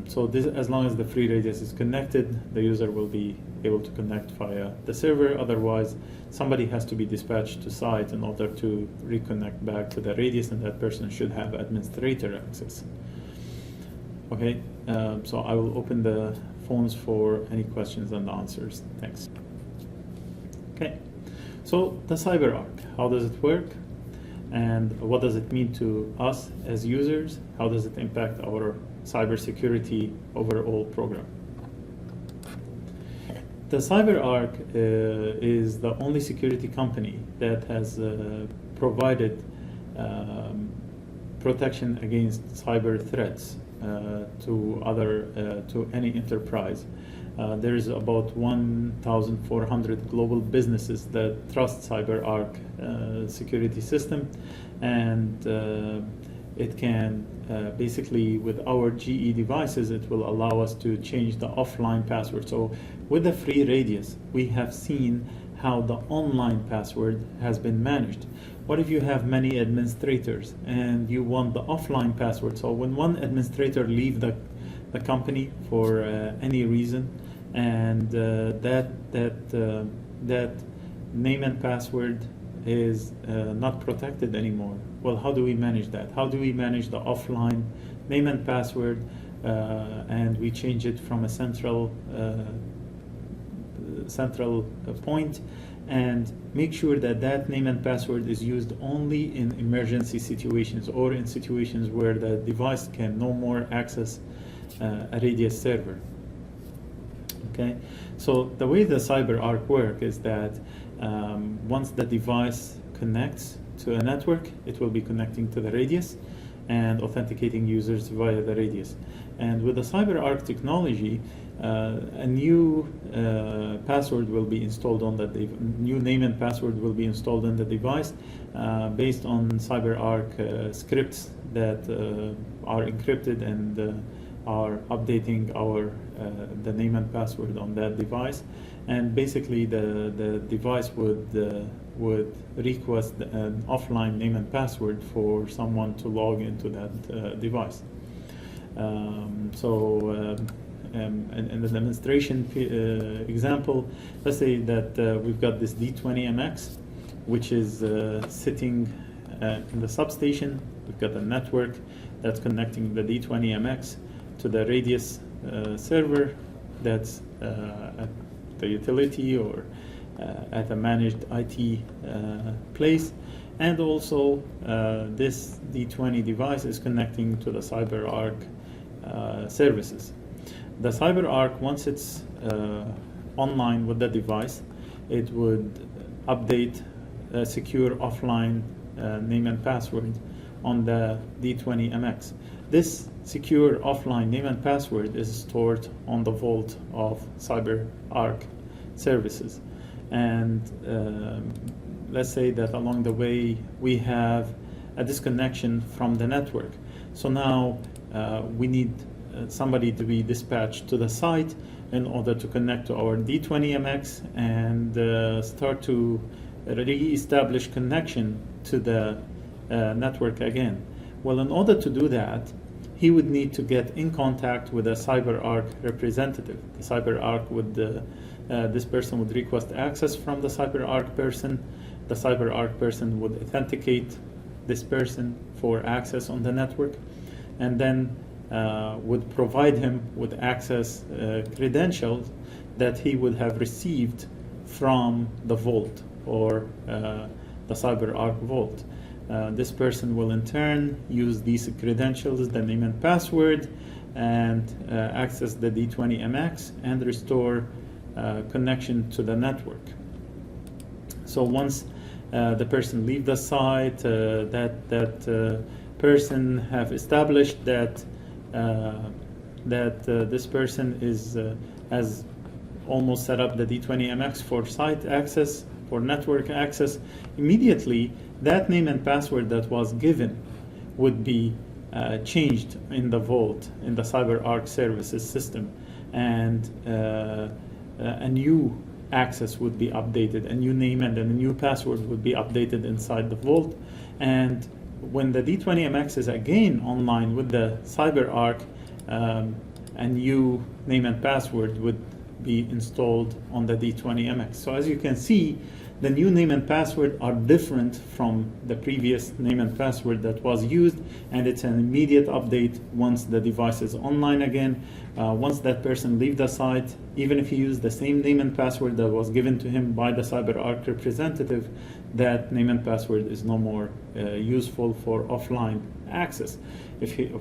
So this, as long as the free radius is connected, the user will be able to connect via the server. Otherwise, somebody has to be dispatched to site in order to reconnect back to the radius, and that person should have administrator access. Okay, so I will open the phones for any questions and answers. Thanks. Okay, so the CyberArk, how does it work? And what does it mean to us as users? How does it impact our cybersecurity overall program? The CyberArk is the only security company that has provided protection against cyber threats to any enterprise. There is about 1,400 global businesses that trust CyberArk security system, and it can basically with our GE devices, it will allow us to change the offline password. So with the free radius, we have seen how the online password has been managed. What if you have many administrators and you want the offline password? So when one administrator leaves the company for any reason, and that name and password is not protected anymore. Well, how do we manage that? How do we manage the offline name and password, and we change it from a central point, and make sure that that name and password is used only in emergency situations or in situations where the device can no more access a radius server. Okay, so the way the CyberArk work is that once the device connects to a network, it will be connecting to the radius and authenticating users via the radius. And with the CyberArk technology, a new password will be installed on the new name and password will be installed on the device based on CyberArk scripts that are encrypted and are updating the name and password on that device. And basically the device would request an offline name and password for someone to log into that device. In the demonstration example, let's say that we've got this D20 MX, which is sitting in the substation. We've got a network that's connecting the D20 MX to the radius server that's at the utility or at a managed IT place. And also this D20 device is connecting to the CyberArk services. The CyberArk, once it's online with the device, it would update a secure offline name and password on the D20 MX. This secure offline name and password is stored on the vault of CyberArk services. And let's say that along the way we have a disconnection from the network. So now we need somebody to be dispatched to the site in order to connect to our D20 MX and start to re-establish connection to the network again. Well, in order to do that, he would need to get in contact with a CyberArk representative. The CyberArk would, this person would request access from the CyberArk person. The CyberArk person would authenticate this person for access on the network, and then would provide him with access credentials that he would have received from the vault or the CyberArk vault. This person will in turn use these credentials, the name and password, and access the D20 MX and restore connection to the network. So once the person leaves the site, that person have established that this person has almost set up the D20 MX for site access, for network access. Immediately, that name and password that was given would be changed in the vault, in the CyberArk services system, and a new access would be updated, a new name and a new password would be updated inside the vault. And when the D20 MX is again online with the CyberArk, a new name and password would be installed on the D20 MX. So as you can see, the new name and password are different from the previous name and password that was used, and it's an immediate update once the device is online again. Once that person leaves the site, even if he used the same name and password that was given to him by the CyberArk representative, that name and password is no more useful for offline access.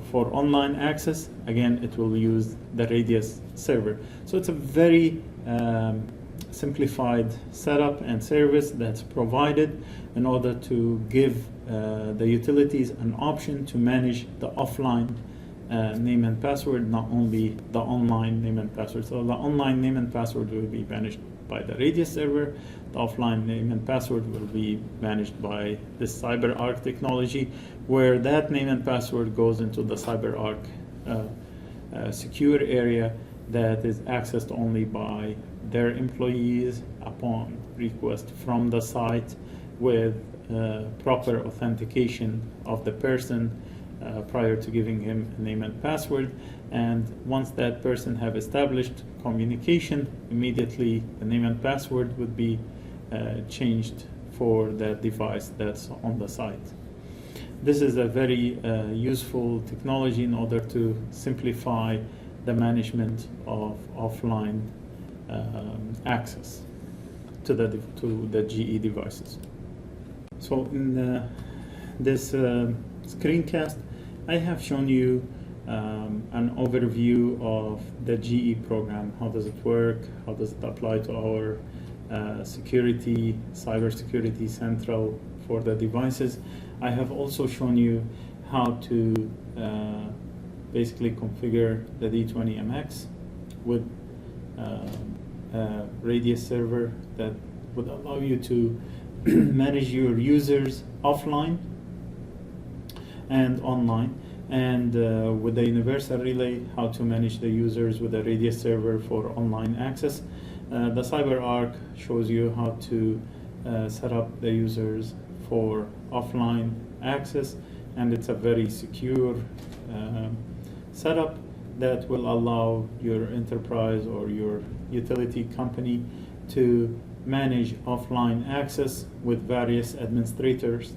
For online access, again, it will use the radius server. So it's a very simplified setup and service that's provided in order to give the utilities an option to manage the offline name and password, not only the online name and password. So the online name and password will be managed by the Radius server. The offline name and password will be managed by this CyberArk technology, where that name and password goes into the CyberArk secure area that is accessed only by their employees upon request from the site, with proper authentication of the person prior to giving him a name and password. And once that person have established communication, immediately the name and password would be changed for that device that's on the site. This is a very useful technology in order to simplify the management of offline access to the GE devices. So in this screencast, I have shown you an overview of the GE program. How does it work? How does it apply to our cybersecurity central for the devices? I have also shown you how to basically configure the D20 MX with a Radius server that would allow you to manage your users offline and online, and with the universal relay, how to manage the users with a Radius server for online access. The CyberArk shows you how to set up the users for offline access, and it's a very secure setup that will allow your enterprise or your utility company to manage offline access with various administrators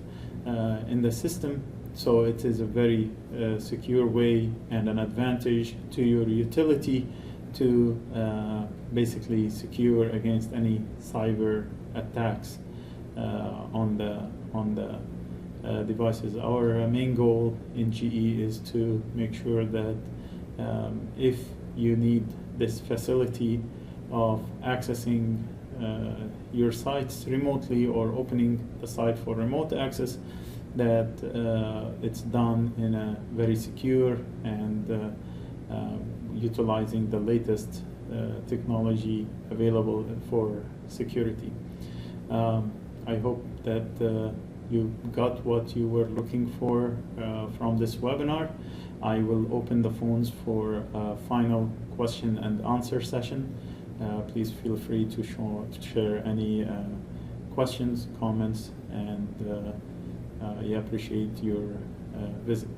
in the system. So it is a very secure way and an advantage to your utility to basically secure against any cyber attacks on the devices. Our main goal in GE is to make sure that if you need this facility of accessing your sites remotely or opening the site for remote access, that it's done in a very secure and utilizing the latest technology available for security. I hope that you got what you were looking for from this webinar. I will open the phones for a final question and answer session. Please feel free to share any questions, comments, and I appreciate your visit.